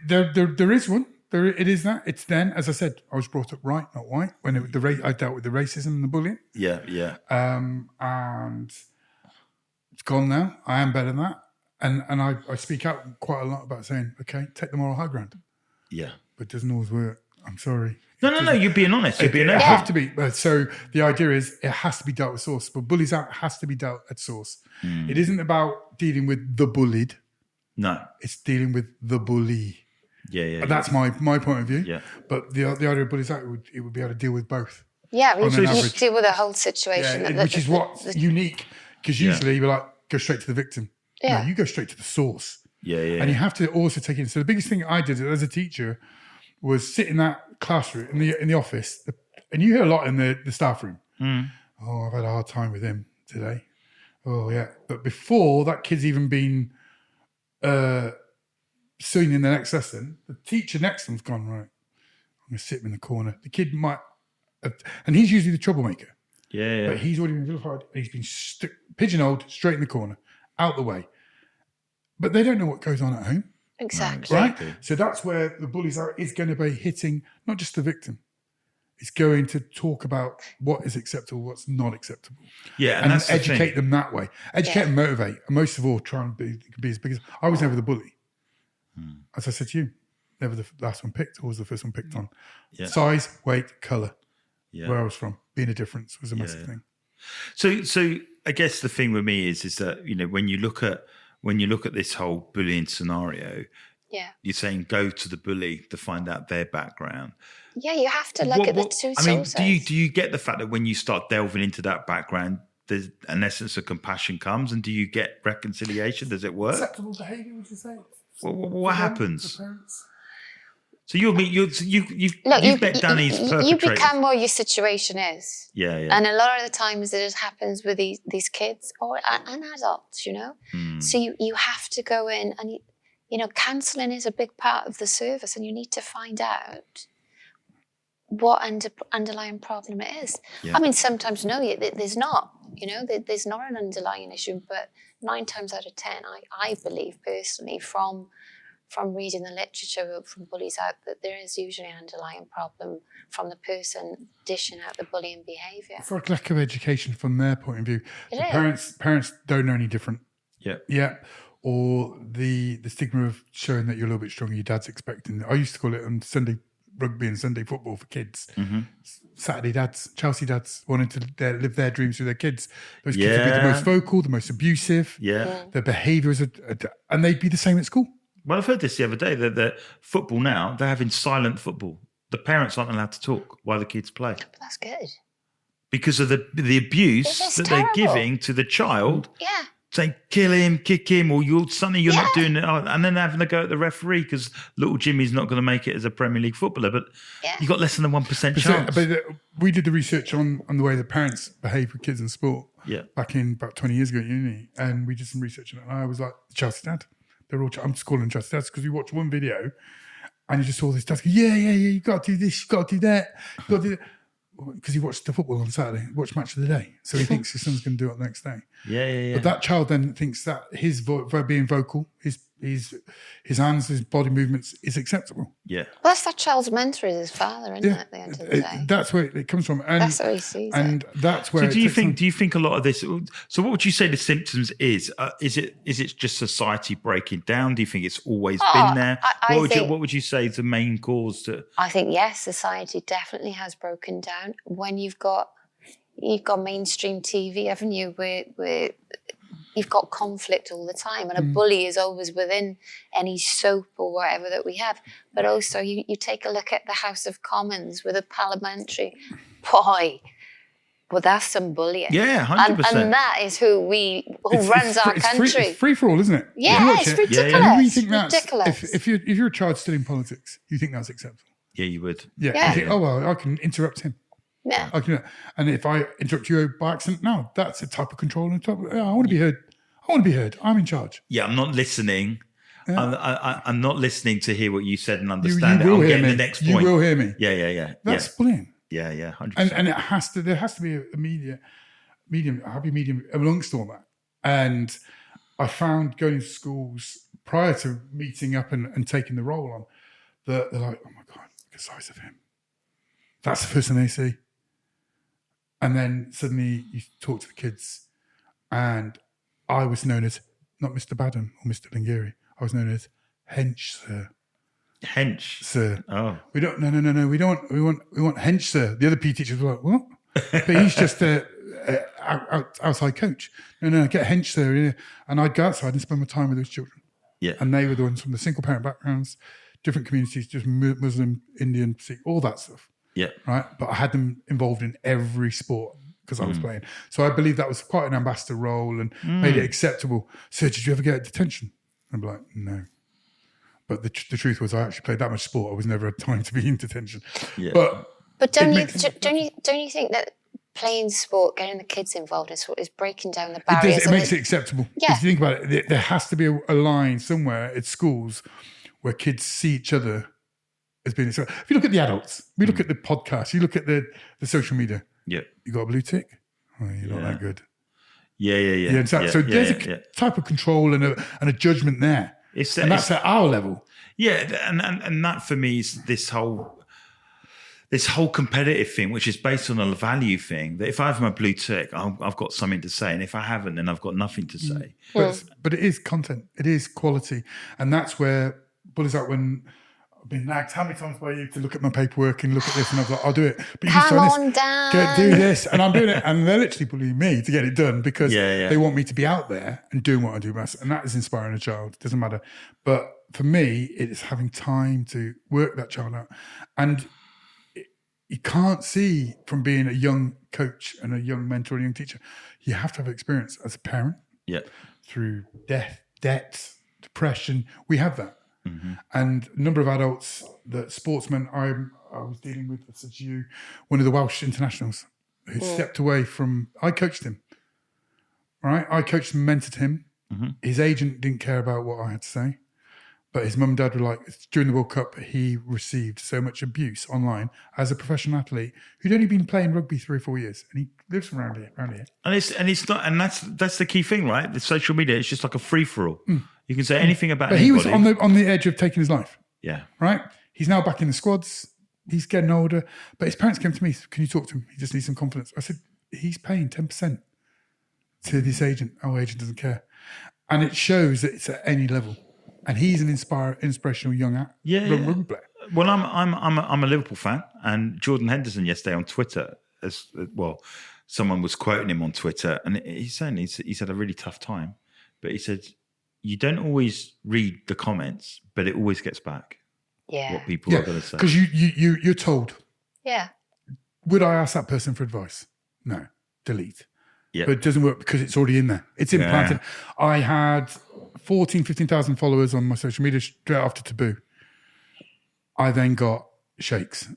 B: There is one. It is that. It's then, as I said, I was brought up right, not white. When I dealt with the racism and the bullying.
A: Yeah.
B: And it's gone now. I am better than that. And I speak out quite a lot about saying, okay, take the moral high ground.
A: Yeah.
B: But it doesn't always work. I'm sorry.
A: No, you're being honest. You're being honest.
B: It have to be. So the idea is it has to be dealt with source. But BulliesOut has to be dealt at source. It isn't about dealing with the bullied.
A: No.
B: It's dealing with the bully.
A: Yeah.
B: That's my point of view.
A: Yeah.
B: But the idea of BulliesOut, it would be able to deal with both.
C: Yeah, we deal with the whole situation.
B: Yeah, which is what's unique, because usually we're like, go straight to the victim.
C: Yeah.
B: No, you go straight to the source.
A: Yeah, yeah.
B: And you have to also take it. So the biggest thing I did as a teacher was sit in that classroom, in the office, and you hear a lot in the staff room. Oh, I've had a hard time with him today. Oh, yeah. But before that kid's even been seen in the next lesson, the teacher next to him's gone, right, I'm going to sit him in the corner. The kid might have, and he's usually the troublemaker.
A: Yeah.
B: But he's already been vilified, and he's been pigeonholed straight in the corner, out the way. But they don't know what goes on at home.
C: Exactly.
B: Right? So that's where the BulliesOut is going to be hitting not just the victim. It's going to talk about what is acceptable, what's not acceptable.
A: Yeah, and that's
B: educate them that way. Educate and motivate. And most of all, try and be as big as... I was never the bully. As I said to you, never the last one picked, always the first one picked on. Yeah. Size, weight, colour. Yeah. Where I was from. Being a difference was a massive thing.
A: So I guess the thing with me is that, you know, when you look at this whole bullying scenario, you're saying go to the bully to find out their background.
C: Yeah, you have to look at the two sources.
A: I mean, do you get the fact that when you start delving into that background, there's an essence of compassion comes, and do you get reconciliation? Does it work?
B: Acceptable behaviour, would you say?
A: What happens? So you've met Danny's perpetrator.
C: You become what your situation is.
A: Yeah.
C: And a lot of the times it happens with these kids and adults, you know. So you have to go in and, you know, counselling is a big part of the service, and you need to find out what underlying problem it is. Yeah. I mean, sometimes there's not, you know, there's not an underlying issue, but 9 times out of 10, I believe personally from reading the literature from BulliesOut that there is usually an underlying problem from the person dishing out the bullying behaviour.
B: For a lack of education from their point of view. Parents don't know any different. Yeah. Or the stigma of showing that you're a little bit stronger, your dad's expecting. I used to call it on Sunday rugby and Sunday football for kids. Saturday dads, Chelsea dads wanting to live their dreams with their kids. Those kids would be the most vocal, the most abusive. Their behaviour is, and they'd be the same at school.
A: Well, I've heard this the other day that football now, they're having silent football. The parents aren't allowed to talk while the kids play.
C: But that's good.
A: Because of the abuse that they're giving to the child.
C: Yeah.
A: Saying, kill him, kick him, or Sonny, you're not doing it. And then having to go at the referee because little Jimmy's not going to make it as a Premier League footballer. But you've got less than a 1% chance.
B: But we did the research on the way the parents behave with kids in sport back in about 20 years ago at uni. And we did some research on it. And I was like, Chelsea dad. They're all, I'm just calling them Chelsea dads because we watched one video and you just saw this dad go, yeah, you got to do this, you got to do that, you got to do that. Because he watched the football on Saturday, watched Match of the Day. So he thinks his son's going to do it the next day.
A: Yeah.
B: But that child then thinks that his being vocal, his hands, his body movements is acceptable.
A: Yeah.
C: Well, that's that child's mentor is his father, isn't it, at the end of the day?
B: That's where it comes from. And
C: that's where he sees
B: and that's where
A: so do you think a lot of this, so what would you say the symptoms is? Is it just society breaking down? Do you think it's always been there? What would you say is the main cause to?
C: I think, yes, society definitely has broken down. When you've got mainstream TV, haven't you, where you've got conflict all the time, and a bully is always within any soap or whatever that we have. But also you take a look at the House of Commons with a parliamentary, boy, well, that's some bullying.
A: Yeah, 100%.
C: And that is who runs our country.
B: It's free for all, isn't it?
C: Yeah, it's ridiculous.
B: And you think that's,
C: ridiculous.
B: If you're a child still in politics, you think that's acceptable?
A: Yeah, you would.
B: Yeah. You think, oh, well, I can interrupt him.
C: Yeah.
B: And if I interrupt you by accident, no, that's a type of control. I want to be heard. I'm in charge.
A: Yeah, I'm not listening. Yeah. I'm not listening to hear what you said and understand
B: you
A: it. I'm
B: hear
A: getting
B: me.
A: the next point.
B: You will hear me.
A: Yeah.
B: That's bullying.
A: Yeah, 100%.
B: And there has to be a happy medium amongst all that. And I found going to schools prior to meeting up and taking the role on, that they're like, oh my God, look at the size of him. That's the first thing they see. And then suddenly you talk to the kids, and I was known as not Mr. Baden or Mr. Lingeri. I was known as Hench, sir.
A: Hench,
B: sir.
A: Oh,
B: we don't. No. We want Hench, sir. The other PE teachers were like, what? But he's just a outside coach. No, get Hench, sir. And I'd go outside and spend my time with those children.
A: Yeah.
B: And they were the ones from the single parent backgrounds, different communities, just Muslim, Indian, Sikh, all that stuff.
A: Yeah.
B: Right. But I had them involved in every sport because I was playing. So I believe that was quite an ambassador role and made it acceptable. So did you ever get detention? I'd be like, no. But the truth was I actually played that much sport. I was never had time to be in detention.
A: Yeah.
C: But don't you think that playing sport, getting the kids involved is breaking down the barriers?
B: It makes it acceptable.
C: Yeah.
B: If you think about it, there has to be a line somewhere at schools where kids see each other as being acceptable. If you look at the adults, we look at the podcast, you look at the social media.
A: Yeah.
B: You got a blue tick? Oh, you're not that good.
A: Yeah.
B: So there's a type of control and a judgment there. And that's at our level.
A: Yeah, and that for me is this whole competitive thing, which is based on a value thing. That if I have my blue tick, I've got something to say, and if I haven't, then I've got nothing to say.
B: But it is content, it is quality, and that's where BulliesOut. When I've been nagged how many times by you to look at my paperwork and look at this, and I've like, I'll do it. But
C: come on, Dan,
B: do this, and I'm doing it, and they're literally bullying me to get it done because they want me to be out there and doing what I do best, and that is inspiring a child. It doesn't matter, but for me, it is having time to work that child out, and you can't see from being a young coach and a young mentor and a young teacher. You have to have experience as a parent.
A: Yeah.
B: Through death, debt, depression, we have that. And a number of adults, the sportsmen I was dealing with, such as you, one of the Welsh internationals who stepped away from, I coached him, right? I coached and mentored him. His agent didn't care about what I had to say, but his mum and dad were like, during the World Cup, he received so much abuse online as a professional athlete who'd only been playing rugby 3 or 4 years, and he lives around here.
A: And it's not, and that's the key thing, right? The social media, it's just like a free for all. You can say anything about anybody.
B: But he was on the edge of taking his life.
A: Yeah.
B: Right? He's now back in the squads. He's getting older. But his parents came to me, can you talk to him? He just needs some confidence. I said, he's paying 10% to this agent. Our agent doesn't care. And it shows that it's at any level. And he's an inspirational young rugby player.
A: Well, I'm a Liverpool fan, and Jordan Henderson yesterday on Twitter, someone was quoting him on Twitter, and he's saying he's had a really tough time, but he said, you don't always read the comments, but it always gets back.
C: Yeah.
A: What people are going to say.
B: Because you're told.
C: Yeah.
B: Would I ask that person for advice? No. Delete.
A: Yeah.
B: But it doesn't work because it's already in there. It's implanted. Yeah. I had 15,000 followers on my social media straight after Taboo. I then got shakes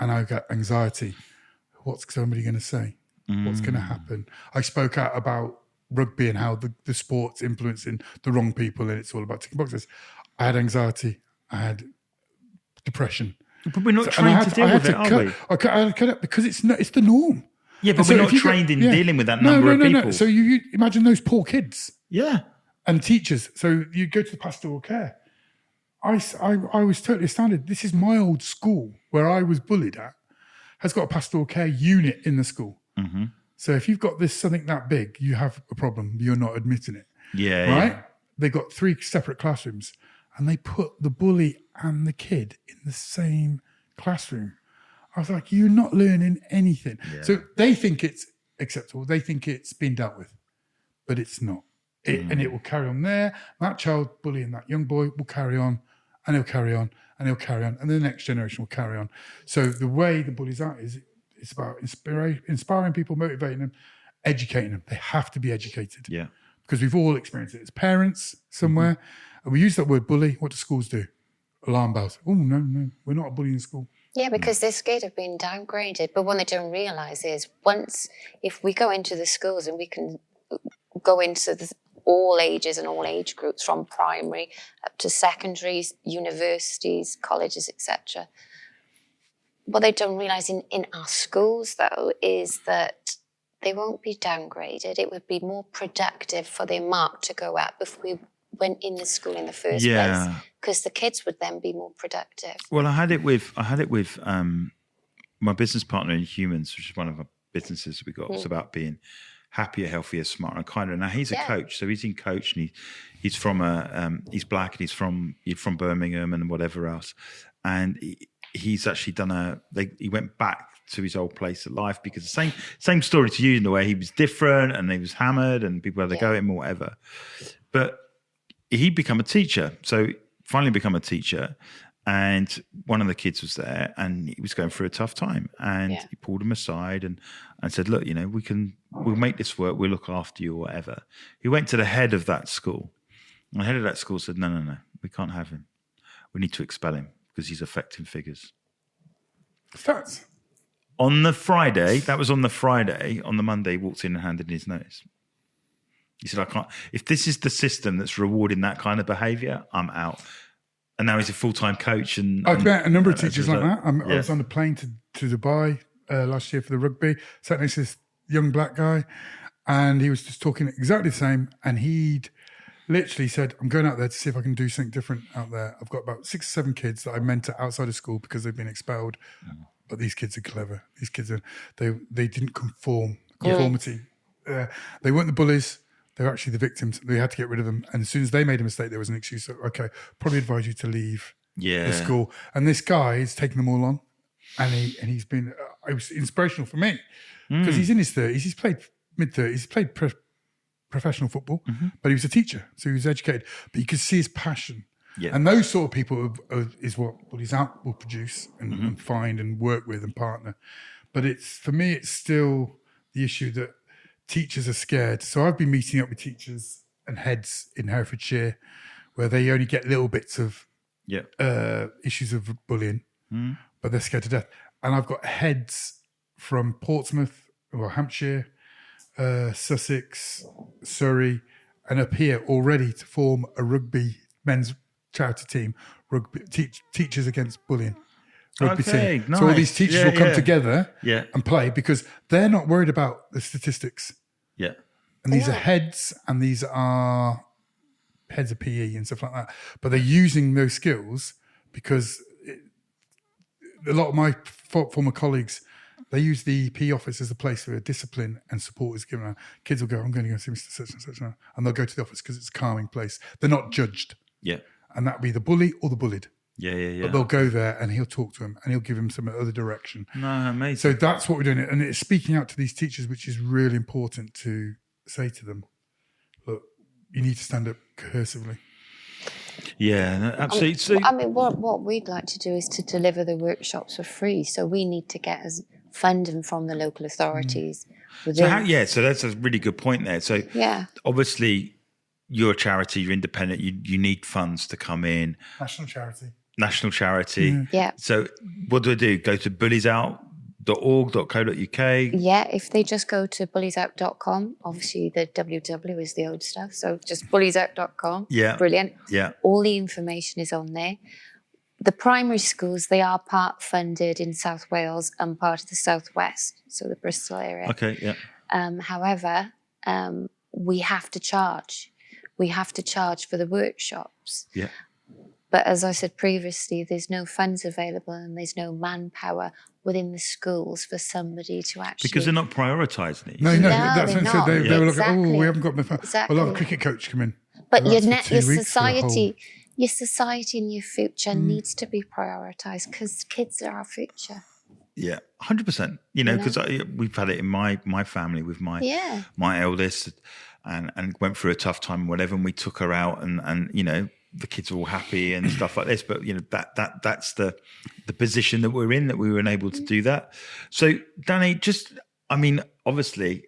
B: and I got anxiety. What's somebody going to say? What's going to happen? I spoke out about rugby and how the sport's influencing the wrong people and it's all about ticking boxes. I had anxiety. I had depression.
A: But we're not trained to deal with it, are we?
B: I had to cut it because it's the norm.
A: Yeah, but we're not trained in dealing with that number of people.
B: No. So you imagine those poor kids.
A: Yeah.
B: And teachers. So you go to the pastoral care. I was totally astounded. This is my old school where I was bullied at, has got a pastoral care unit in the school. Mm-hmm. So if you've got something that big, you have a problem. You're not admitting it.
A: Yeah.
B: Right?
A: Yeah.
B: They've got 3 separate classrooms and they put the bully and the kid in the same classroom. I was like, you're not learning anything. Yeah. So they think it's acceptable. They think it's been dealt with, but it's not. And it will carry on there. That child bullying that young boy will carry on and he'll carry on and he'll carry on and the next generation will carry on. So the way the BulliesOut is, it's about inspiring people, motivating them, educating them. They have to be educated.
A: Yeah.
B: Because we've all experienced it as parents somewhere. And we use that word bully. What do schools do? Alarm bells. Oh, no, we're not a bully in school.
C: Yeah, because they're scared of being downgraded. But what they don't realise is if we go into the schools and we can go into all ages and all age groups from primary up to secondaries, universities, colleges, etc. What they don't realise in our schools, though, is that they won't be downgraded. It would be more productive for their mark to go up if we went in the school in the first place, because the kids would then be more productive.
A: Well, I had it with my business partner in Humans, which is one of our businesses we got. It's about being happier, healthier, smarter, and kinder. Now he's a coach, so he's in coach, and he's from he's black, and he's from Birmingham and whatever else, and he's actually done he went back to his old place of life because the same story to you in the way he was different and he was hammered and people had to go at him or whatever, but he become a teacher. So finally become a teacher, And one of the kids was there, and he was going through a tough time. And he pulled him aside and said, "Look, we'll make this work. We'll look after you or whatever." He went to the head of that school. And the head of that school said, "No, we can't have him. We need to expel him because he's affecting figures."
B: Stats.
A: On the Friday, that was on the Friday. On the Monday, he walked in and handed in his notice. He said, "I can't. If this is the system that's rewarding that kind of behaviour, I'm out." And now he's a full-time coach. And
B: I've met a number of teachers like that. I was on the plane to Dubai last year for the rugby. Sat next to this young black guy, and he was just talking exactly the same. And he'd literally said, "I'm going out there to see if I can do something different out there. I've got about 6 or 7 kids that I mentor outside of school because they've been expelled. But these kids are clever. These kids they didn't conformity. They weren't the bullies. They were actually the victims. They had to get rid of them. And as soon as they made a mistake, there was an excuse. So, okay, probably advise you to leave the school." And this guy is taking them all on. And he's been, it was inspirational for me because he's in his 30s. He's played mid-30s. He's played professional football, but he was a teacher. So he was educated. But you could see his passion. Yeah. And those sort of people is what BulliesOut will produce and find and work with and partner. But for me, it's still the issue that teachers are scared. So I've been meeting up with teachers and heads in Herefordshire where they only get little bits of issues of bullying, but they're scared to death. And I've got heads from Portsmouth or Hampshire, Sussex, Surrey, and up here already to form a rugby men's charity team, rugby teachers against bullying. Rugby team. Nice. So all these teachers will come together and play because they're not worried about the statistics.
A: Yeah.
B: And these are heads and these are heads of PE and stuff like that. But they're using those skills because a lot of my former colleagues, they use the PE office as a place where discipline and support is given out. Kids will go, "I'm going to go see Mr. Such and Such," and they'll go to the office because it's a calming place. They're not judged.
A: Yeah.
B: And that'll be the bully or the bullied.
A: Yeah.
B: But they'll go there and he'll talk to him and he'll give him some other direction.
A: No, amazing.
B: So that's what we're doing. And it's speaking out to these teachers, which is really important to say to them, look, you need to stand up cohesively.
A: Yeah, no, absolutely. So,
C: I mean, what we'd like to do is to deliver the workshops for free. So we need to get funding from the local authorities.
A: So that's a really good point there. So obviously you're a charity, you're independent, you need funds to come in.
B: National charity.
C: Yeah.
A: So what do? Go to BulliesOut.org.co.uk.
C: Yeah, if they just go to BulliesOut.com, obviously the www is the old stuff, so just BulliesOut.com.
A: Yeah.
C: Brilliant.
A: Yeah.
C: All the information is on there. The primary schools, they are part funded in South Wales and part of the Southwest, so the Bristol area.
A: Okay, yeah.
C: However, we have to charge. We have to charge for the workshops.
A: Yeah.
C: But as I said previously, there's no funds available and there's no manpower within the schools for somebody to actually...
A: Because they're not prioritising it.
B: No, that's what
C: not.
B: They were like,
C: Exactly.
B: we haven't got enough.
C: Exactly.
B: We'll have a cricket coach come in.
C: But your society and your future needs to be prioritised because kids are our future.
A: Yeah, 100%. Because we've had it in my family with my eldest and went through a tough time and whatever, and we took her out and the kids are all happy and stuff like this. But that's the position that we're in, that we were able to do that. So Danny, obviously,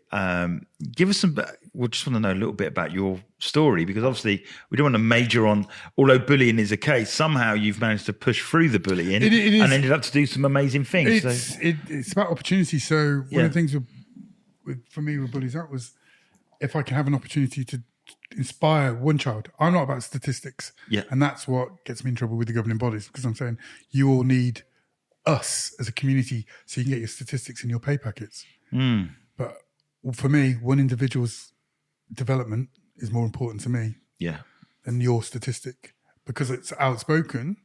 A: give us some. We just want to know a little bit about your story, because obviously we don't want to major on. Although bullying is a case, somehow you've managed to push through the bullying and ended up to do some amazing things.
B: It's about opportunity. So one of the things for me with BulliesOut was if I can have an opportunity to inspire one child. I'm not about statistics.
A: Yeah.
B: And that's what gets me in trouble with the governing bodies, because I'm saying you all need us as a community so you can get your statistics in your pay packets. But for me, one individual's development is more important to me than your statistic, because it's outspoken.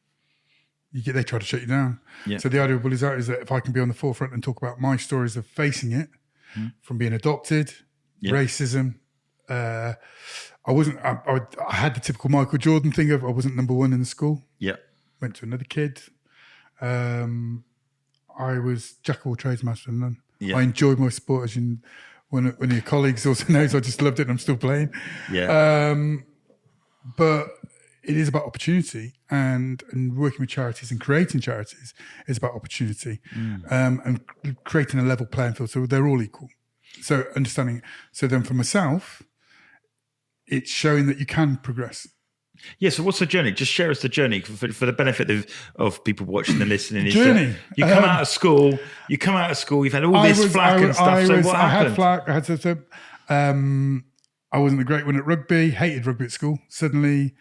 B: They try to shut you down. Yeah. So the idea of BulliesOut is that if I can be on the forefront and talk about my stories of facing it, from being adopted, racism, I had the typical Michael Jordan thing of I wasn't number one in the school.
A: Yeah.
B: Went to another kid. I was jack of all trades, master of none. Yeah. I enjoyed my sport, as one of your colleagues also knows. I just loved it and I'm still playing.
A: Yeah.
B: But it is about opportunity, and working with charities and creating charities is about opportunity, and creating a level playing field so they're all equal. So understanding. So then for myself, it's showing that you can progress.
A: Yeah, so what's the journey? Just share us the journey for the benefit of people watching and listening.
B: Journey.
A: You come out of school, you've had all this flack and stuff. So what happened?
B: I had flack, I had to I wasn't a great one at rugby, hated rugby at school. Suddenly,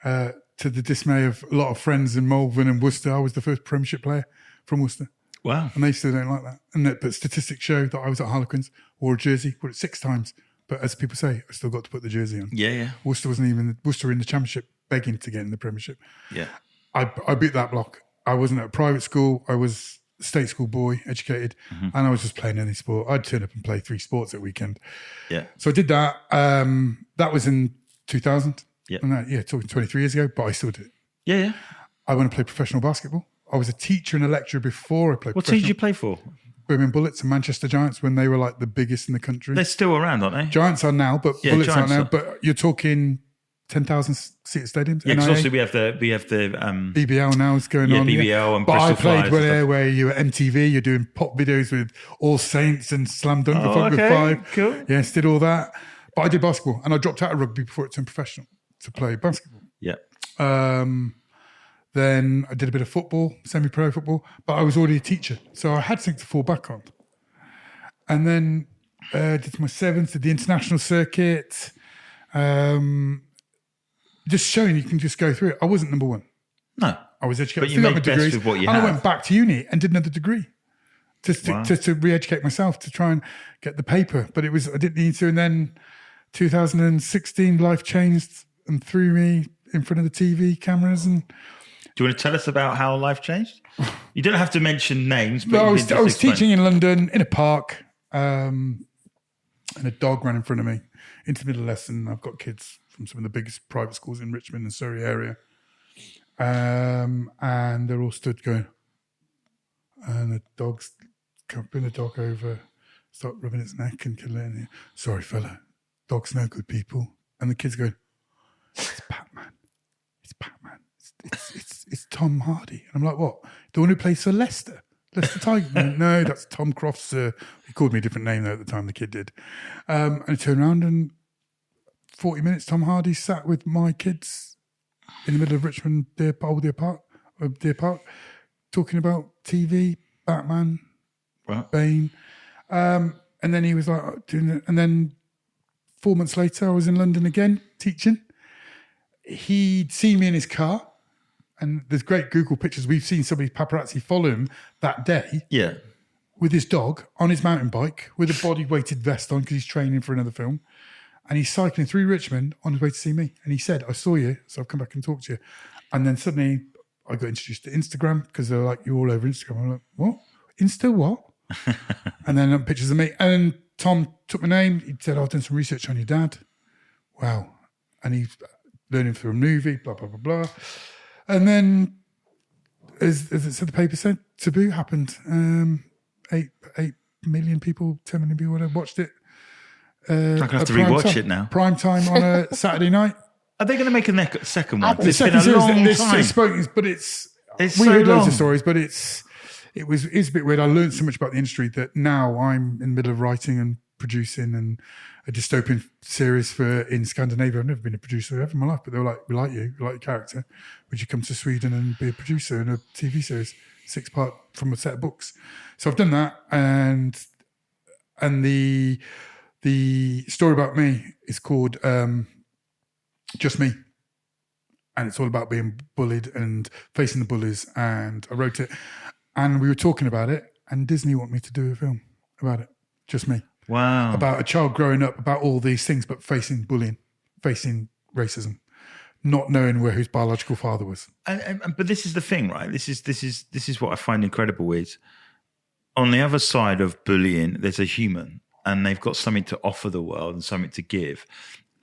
B: to the dismay of a lot of friends in Malvern and Worcester, I was the first Premiership player from Worcester.
A: Wow.
B: And they still don't like that. But statistics show that I was at Harlequins, wore a jersey, wore it 6 times. But as people say, I still got to put the jersey on.
A: Yeah.
B: Worcester were in the Championship, begging to get in the Premiership.
A: Yeah.
B: I beat that block. I wasn't at a private school. I was a state school boy, educated, and I was just playing any sport. I'd turn up and play 3 sports at weekend.
A: Yeah.
B: So I did that. That was in 2000.
A: Yeah.
B: And talking 23 years ago, but I still did it.
A: Yeah.
B: I went to play professional basketball. I was a teacher and a lecturer before I played
A: What team did you play for?
B: Birmingham Bullets and Manchester Giants when they were like the biggest in the country.
A: They're still around, aren't they?
B: Giants are now, but Bullets
A: Giants
B: are now.
A: are.
B: But you're talking 10,000 seat stadiums.
A: Yeah, because
B: NIA.
A: also we have the
B: BBL now is going on.
A: BBL and
B: but
A: Bristol
B: I played
A: Flyers
B: where you were MTV, you're doing pop videos with All Saints and Slam Dunk for Fun with 5.
A: Cool.
B: Yes, did all that. But I did basketball and I dropped out of rugby before it turned professional to play basketball.
A: Yeah.
B: Then I did a bit of football, semi-pro football, but I was already a teacher, so I had something to fall back on. And then did my 7th, did the international circuit, just showing you can just go through it. I wasn't number 1.
A: No.
B: I was educated.
A: But you made best with what you
B: and
A: had.
B: I went back to uni and did another degree just to re-educate myself, to try and get the paper. But I didn't need to. And then 2016, life changed and threw me in front of the TV cameras. And
A: do you want to tell us about how life changed? You don't have to mention names. But
B: I was teaching in London in a park, and a dog ran in front of me into the middle of lesson. I've got kids from some of the biggest private schools in Richmond and Surrey area. And they're all stood going, and the dog's bring the dog over, start rubbing its neck and killing it. And, sorry, fella, dog's no good, people. And the kids going, it's Batman. It's Batman. It's Tom Hardy. And I'm like, what? The one who plays for Leicester Tiger? No, that's Tom Croft, sir. He called me a different name though at the time, the kid did. And I turned around and 40 minutes, Tom Hardy sat with my kids in the middle of Richmond, Deer Park, talking about TV, Batman,
A: right.
B: Bane. And then he was like doing it. And then 4 months later, I was in London again teaching. He'd seen me in his car, and there's great Google pictures. We've seen somebody paparazzi follow him that day.
A: Yeah.
B: With his dog on his mountain bike with a body weighted vest on because he's training for another film. And he's cycling through Richmond on his way to see me. And he said, I saw you, so I've come back and talked to you. And then suddenly I got introduced to Instagram because they're like, you're all over Instagram. I'm like, what? Insta what? And then pictures of me. And Tom took my name. He said, I've done some research on your dad. Wow. And he's learning through a movie, blah, blah, blah, blah. And then, as it said, the paper said, Taboo happened. 8 million people, 10 million people watched it.
A: I'm going to have to rewatch it now.
B: Prime time on a Saturday night.
A: Are they going to make a second one?
B: The
A: It's been
B: second
A: a long
B: series,
A: time.
B: but it's
A: It's
B: we
A: so
B: heard loads
A: long.
B: of stories, but it's a bit weird. I learned so much about the industry that now I'm in the middle of writing and producing and a dystopian series in Scandinavia. I've never been a producer ever in my life, but they were like, we like you, we like your character. Would you come to Sweden and be a producer in a TV series, 6-part from a set of books? So I've done that, and the story about me is called Just Me. And it's all about being bullied and facing the bullies. And I wrote it, and we were talking about it, and Disney want me to do a film about it. Just me.
A: Wow.
B: About a child growing up, about all these things, but facing bullying, facing racism, not knowing where his biological father was.
A: But this is the thing, right? This is what I find incredible is on the other side of bullying, there's a human, and they've got something to offer the world and something to give.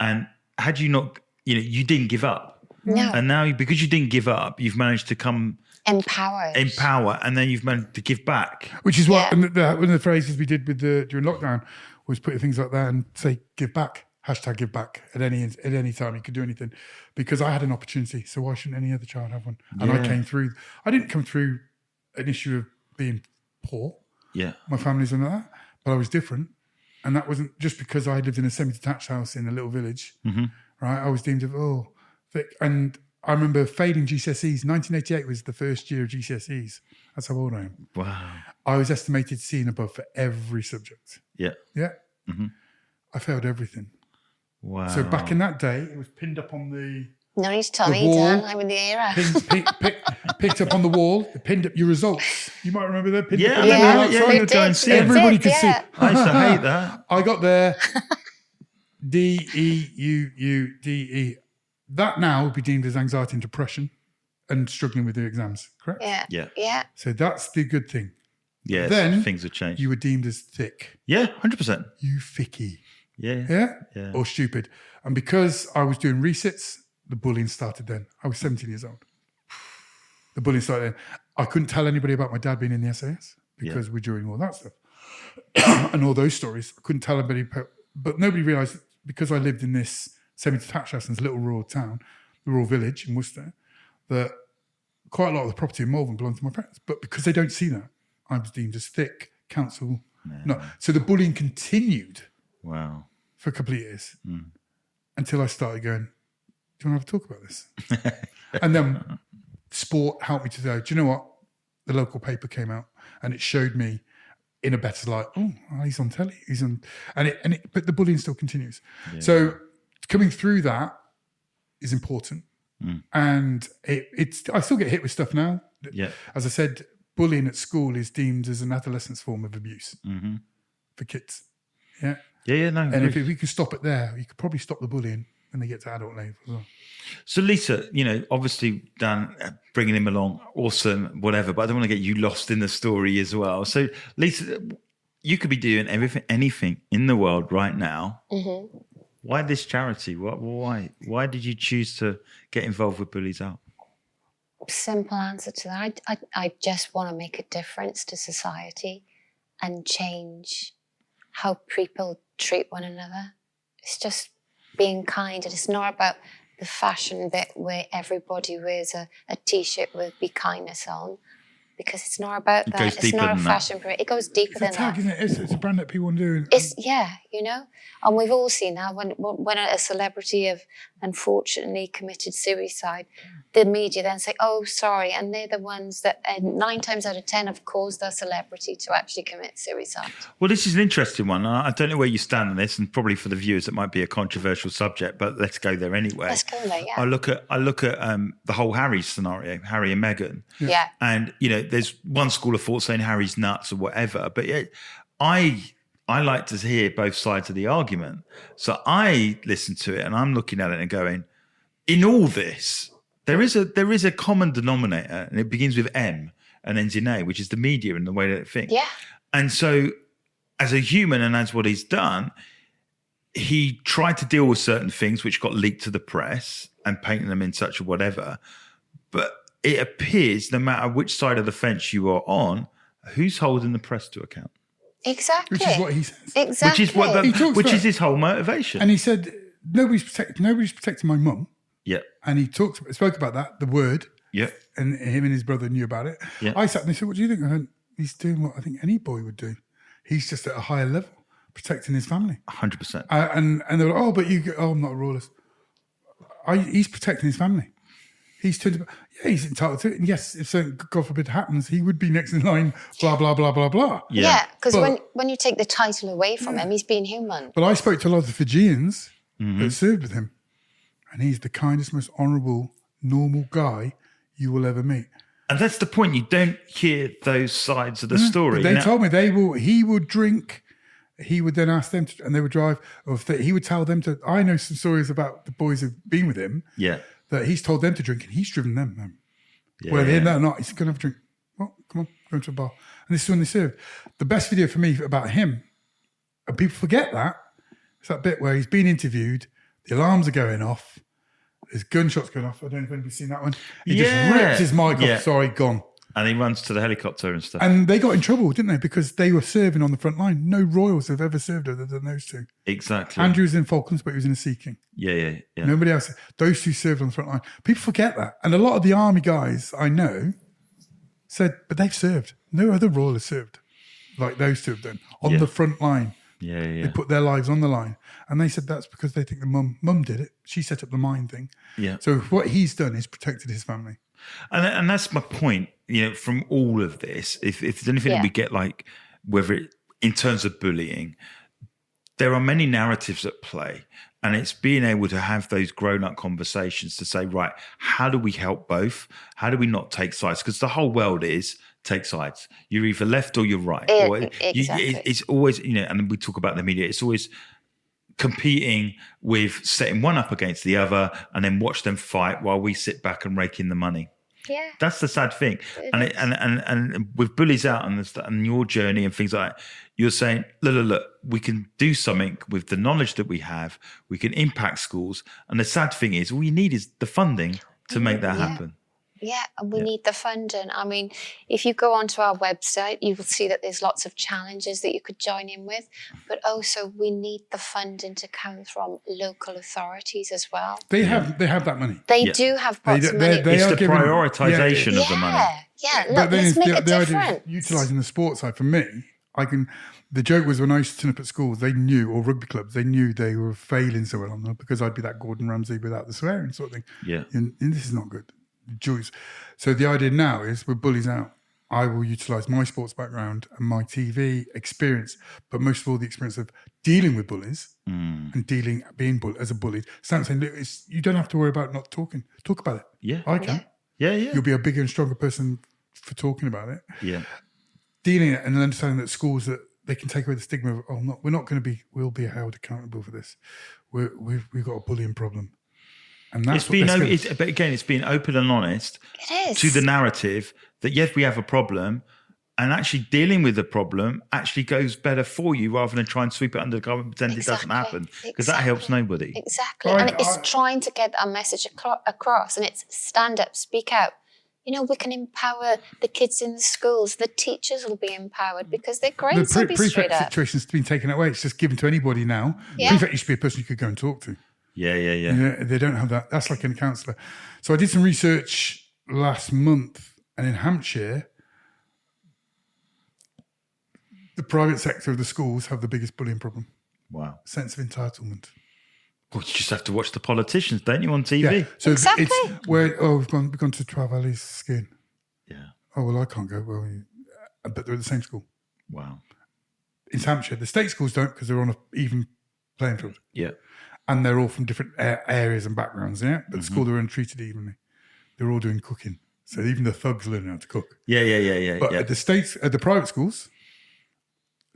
A: And had you not, you didn't give up.
C: No.
A: And now, because you didn't give up, you've managed to come
C: empower,
A: and then you've managed to give back.
B: Which is what one of the phrases we did during lockdown was put things like that and say, give back. #give back at any time. You could do anything because I had an opportunity. So why shouldn't any other child have one? And I didn't come through an issue of being poor.
A: Yeah.
B: My family's like that, but I was different. And that wasn't just because I lived in a semi-detached house in a little village, right? I was deemed thick. And I remember failing GCSEs. 1988 was the first year of GCSEs. That's how old I am.
A: Wow.
B: I was estimated C and above for every subject.
A: Yeah.
B: Yeah.
A: Mm-hmm.
B: I failed everything.
A: Wow.
B: So back in that day, it was pinned up on the
C: No need to tell me, Dan. I'm in the era.
B: Picked up on the wall, pinned up your results. You might remember that. Pinned up
A: you go and see it.
B: Everybody could see.
A: I used to hate that.
B: I got there. D-E-U-U-D-E. That now would be deemed as anxiety and depression and struggling with the exams, correct?
C: Yeah.
B: So that's the good thing.
A: Yes,
B: then
A: things have changed.
B: You were deemed as thick.
A: Yeah, 100%.
B: You thicky.
A: Yeah.
B: Or stupid. And because I was doing resits, the bullying started then. I was 17 years old. The bullying started then. I couldn't tell anybody about my dad being in the SAS because we're doing all that stuff. And all those stories. I couldn't tell anybody. But nobody realised because I lived in this semi-detached house in this little rural town, the rural village in Worcester, that quite a lot of the property in Malvern belonged to my parents. But because they don't see that, I was deemed as thick, council. No. So the bullying continued for a couple of years until I started going, do you want to have a talk about this? And then sport helped me to go, do you know what? The local paper came out and it showed me in a better light. Oh, he's on telly. He's on, but the bullying still continues. Yeah. So coming through that is important. And I still get hit with stuff now.
A: Yeah.
B: As I said, bullying at school is deemed as an adolescence form of abuse for kids. Yeah.
A: Yeah, no.
B: And if we could stop it there, you could probably stop the bullying when they get to adult life as well.
A: So Lisa, obviously Dan, bringing him along, awesome, whatever, but I don't want to get you lost in the story as well. So Lisa, you could be doing anything in the world right now. Mm-hmm. Why this charity? Why did you choose to get involved with BulliesOut?
C: Simple answer to that. I just want to make a difference to society and change how people treat one another. It's just being kind. And it's not about the fashion bit where everybody wears a T-shirt with "Be Kindness" on, because it's not about that. It's not a fashion brand. It goes deeper than that.
B: Isn't it? It's a brand that people want to do.
C: And we've all seen that when a celebrity have unfortunately committed suicide, the media then say, "Oh, sorry," and they're the ones that 9 times out of 10 have caused their celebrity to actually commit suicide.
A: Well, this is an interesting one. I don't know where you stand on this, and probably for the viewers, it might be a controversial subject, but let's go there anyway.
C: Let's go there. Yeah.
A: I look at the whole Harry scenario, Harry and Meghan.
C: Yeah.
A: And there's one school of thought saying Harry's nuts or whatever, but I like to hear both sides of the argument. So I listen to it and I'm looking at it and going, in all this, there is a common denominator, and it begins with M and ends in A, which is the media and the way that it thinks.
C: Yeah.
A: And so as a human and as what he's done, he tried to deal with certain things which got leaked to the press and painting them in such a whatever. But it appears no matter which side of the fence you are on, who's holding the press to account?
C: Exactly.
B: Which is what he says.
C: Exactly.
A: Which is his whole motivation.
B: And he said, nobody's protecting my mum.
A: Yeah.
B: And he spoke about that, the word.
A: Yeah.
B: And him and his brother knew about it.
A: Yeah.
B: I sat and they said, what do you think? I went, he's doing what I think any boy would do. He's just at a higher level, protecting his family.
A: 100%.
B: And they were like, I'm not a royalist. He's protecting his family. He's he's entitled to it. And yes, if something, God forbid, happens, he would be next in line, blah, blah, blah, blah, blah.
C: Yeah, because when you take the title away from him, he's being human.
B: But I spoke to a lot of the Fijians that served with him, and he's the kindest, most honourable, normal guy you will ever meet.
A: And that's the point. You don't hear those sides of the story.
B: They told me he would drink. He would then ask them to, and they would drive. Or he would tell them to. I know some stories about the boys who've been with him.
A: Yeah.
B: That he's told them to drink and he's driven them home. Whether they're in that or not, he's going to have a drink. Well, come on, go to a bar. And this is when they served. The best video for me about him, and people forget that, it's that bit where he's being interviewed, the alarms are going off, there's gunshots going off. I don't know if anybody's seen that one. He just rips his mic off. Sorry, gone.
A: And he runs to the helicopter and stuff.
B: And they got in trouble, didn't they? Because they were serving on the front line. No Royals have ever served other than those two.
A: Exactly.
B: Andrew was in Falklands, but he was in a Sea King.
A: Yeah.
B: Nobody else. Those two served on the front line. People forget that. And a lot of the Army guys I know said, but they've served. No other Royal has served like those two have done on the front line.
A: Yeah.
B: They put their lives on the line. And they said that's because they think the mum did it. She set up the mine thing.
A: Yeah.
B: So what he's done is protected his family.
A: And that's my point, from all of this, if there's anything that we get, like, whether it, in terms of bullying, there are many narratives at play, and it's being able to have those grown-up conversations to say, right, how do we help both? How do we not take sides? Because the whole world is take sides. You're either left or you're right.
C: Exactly.
A: It's always, and we talk about the media, it's always competing with setting one up against the other and then watch them fight while we sit back and rake in the money.
C: Yeah,
A: that's the sad thing. And with Bullies Out and your journey and things like that, you're saying, look, we can do something with the knowledge that we have. We can impact schools. And the sad thing is, all you need is the funding to make that happen.
C: Yeah, and we need the funding. I mean, if you go onto our website, you will see that there's lots of challenges that you could join in with, but also we need the funding to come from local authorities as well.
B: They have that money.
C: They do have pots of money.
A: It's the prioritisation of the money.
C: Yeah, look, let's make a difference.
B: Utilising the sports side, for me, the joke was when I used to turn up at schools, they knew, or rugby clubs, they knew they were failing so well on them because I'd be that Gordon Ramsay without the swearing sort of thing.
A: Yeah.
B: And this is not good. Joys. So the idea now is with Bullies Out, I will utilise my sports background and my TV experience, but most of all the experience of dealing with bullies and being as a bully. Stand saying, look, you don't have to worry about not talking. Talk about it.
A: Yeah.
B: I can.
A: Yeah.
B: You'll be a bigger and stronger person for talking about it.
A: Yeah.
B: Dealing it and understanding that schools that they can take away the stigma of, we're not going to be, we'll be held accountable for this. We've got a bullying problem. And that's
A: but again, it's being open and honest to the narrative that, yes, we have a problem, and actually dealing with the problem actually goes better for you rather than try and sweep it under the carpet and pretend it doesn't happen, because that helps nobody.
C: Exactly. And it's trying to get our message across, and it's stand up, speak out. We can empower the kids in the schools. The teachers will be empowered because they're great. The
B: prefect situation's been taken away. It's just given to anybody now. Yeah. Prefect used to be a person you could go and talk to.
A: Yeah.
B: They don't have that. That's like a counsellor. So I did some research last month, and in Hampshire, the private sector of the schools have the biggest bullying problem.
A: Wow.
B: Sense of entitlement.
A: Well, you just have to watch the politicians, don't you, on TV?
B: Yeah. So
C: exactly.
B: It's where, we've gone to Trial Valley's skiing.
A: Yeah.
B: Oh, well, I can't go. Well, but they're at the same school.
A: Wow.
B: In Hampshire, the state schools don't because they're on an even playing field.
A: Yeah.
B: And they're all from different areas and backgrounds, But the school, they're untreated evenly. They're all doing cooking. So even the thugs learn how to cook.
A: Yeah.
B: But at the private schools,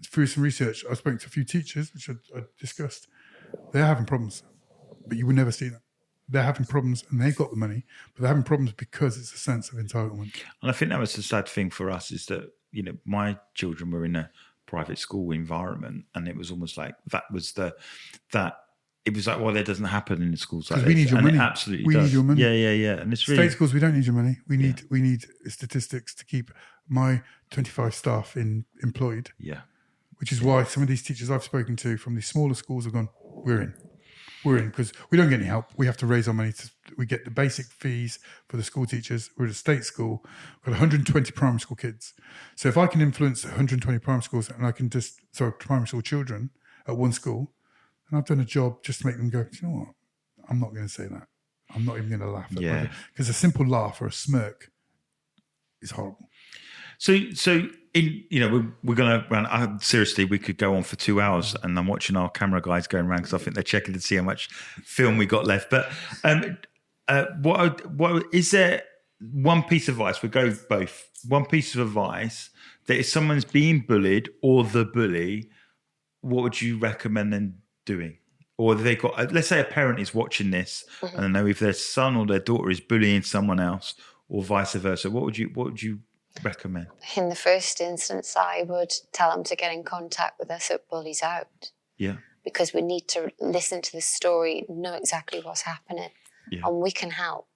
B: through some research, I spoke to a few teachers, which I discussed. They're having problems, but you would never see that. They're having problems and they've got the money, but they're having problems because it's a sense of entitlement.
A: And I think that was the sad thing for us is that, my children were in a private school environment, and it was almost like it was like, well, that doesn't happen in the schools like this.
B: We need your money.
A: It absolutely
B: we
A: does.
B: Need your money.
A: Yeah. And it's really...
B: State schools, we don't need your money. We need statistics to keep my 25 staff employed.
A: Yeah.
B: Which is why some of these teachers I've spoken to from these smaller schools have gone, we're in because we don't get any help. We have to raise our money. We get the basic fees for the school teachers. We're at a state school. We've got 120 primary school kids. So if I can influence 120 primary schools and I can primary school children at one school, and I've done a job just to make them go, you know what? I'm not going to say that. I'm not even going to laugh at it. Because a simple laugh or a smirk is horrible.
A: So we're going to run. Seriously, we could go on for 2 hours, and I'm watching our camera guys going around because I think they're checking to see how much film we got left. But what is there? One piece of advice. We go both. One piece of advice that if someone's being bullied or the bully, what would you recommend them doing? Or they got, let's say a parent is watching this and they know if their son or their daughter is bullying someone else or vice versa. What would you recommend?
C: In the first instance, I would tell them to get in contact with us at Bullies Out.
A: Yeah.
C: Because we need to listen to the story, know exactly what's happening, and we can help.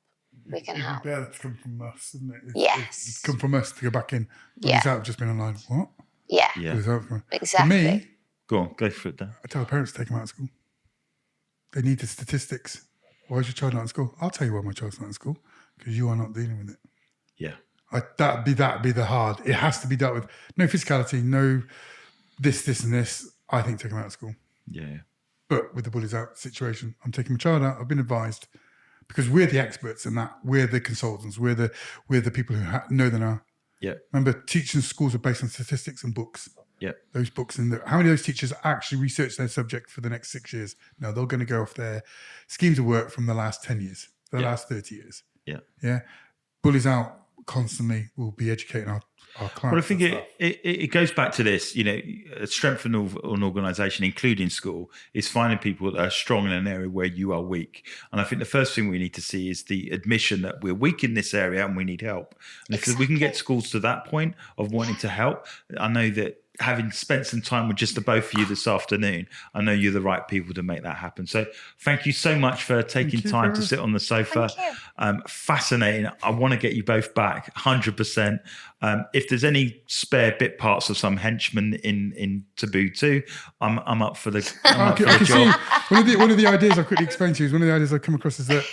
C: we can help.
B: Yeah, that's come from us, isn't it? It's come from us to go back in. BulliesOut have just been online. What?
C: Yeah.
B: Exactly. For me,
A: go on, go for it, Dan.
B: I tell parents to take them out of school. They need the statistics. Why is your child not in school? I'll tell you why my child's not in school. Because you are not dealing with it.
A: Yeah.
B: That'd be the hard. It has to be dealt with. No physicality, no this, and this. I think take them out of school.
A: Yeah.
B: But with the BulliesOut situation, I'm taking my child out. I've been advised because we're the experts in that. We're the consultants. We're the people who know the now.
A: Yeah.
B: Remember, teaching schools are based on statistics and books.
A: Yeah.
B: Those books and how many of those teachers actually research their subject for the next 6 years? No, they're going to go off their schemes of work from the last 10 years, the last 30 years.
A: Yeah.
B: Yeah. BulliesOut constantly will be educating our clients.
A: Well, I think it goes back to this, a strength in an organisation, including school, is finding people that are strong in an area where you are weak. And I think the first thing we need to see is the admission that we're weak in this area and we need help. And if we can get schools to that point of wanting to help, I know that having spent some time with just the both of you this afternoon, I know you're the right people to make that happen. So thank you so much for taking time to sit on the sofa. Fascinating. I want to get you both back 100%. If there's any spare bit parts of some henchmen in Taboo 2, I'm up for the job.
B: See, one of the ideas I'll quickly explain to you is one of the ideas I've come across is that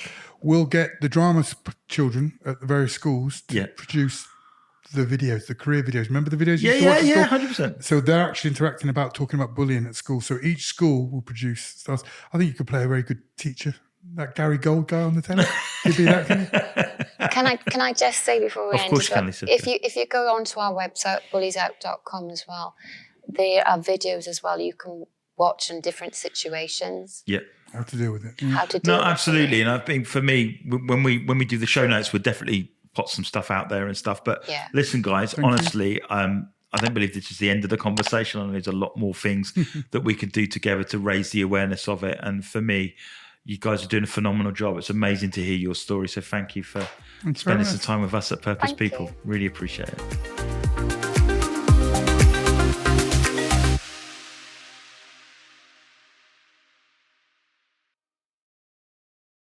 B: we'll get the drama children at the various schools to produce the videos, the career videos. Remember the videos you used to watch at school?
A: 100%.
B: So they're actually interacting about talking about bullying at school. So each school will produce stars. I think you could play a very good teacher. That Gary Gold guy on the telly. You'd be that, can you?
C: Can I just say before we end, if you go onto our website, BulliesOut.com as well, there are videos as well you can watch in different situations.
A: Yeah.
B: How to deal with it.
C: How to deal with
A: absolutely.
C: it.
A: And I think for me, when we do the show notes, we'll definitely put some stuff out there and stuff. But listen, guys, honestly, I don't believe this is the end of the conversation. I know there's a lot more things that we can do together to raise the awareness of it. And for me, you guys are doing a phenomenal job. It's amazing to hear your story. So thank you for spending some time with us at Purpose People. Really appreciate it.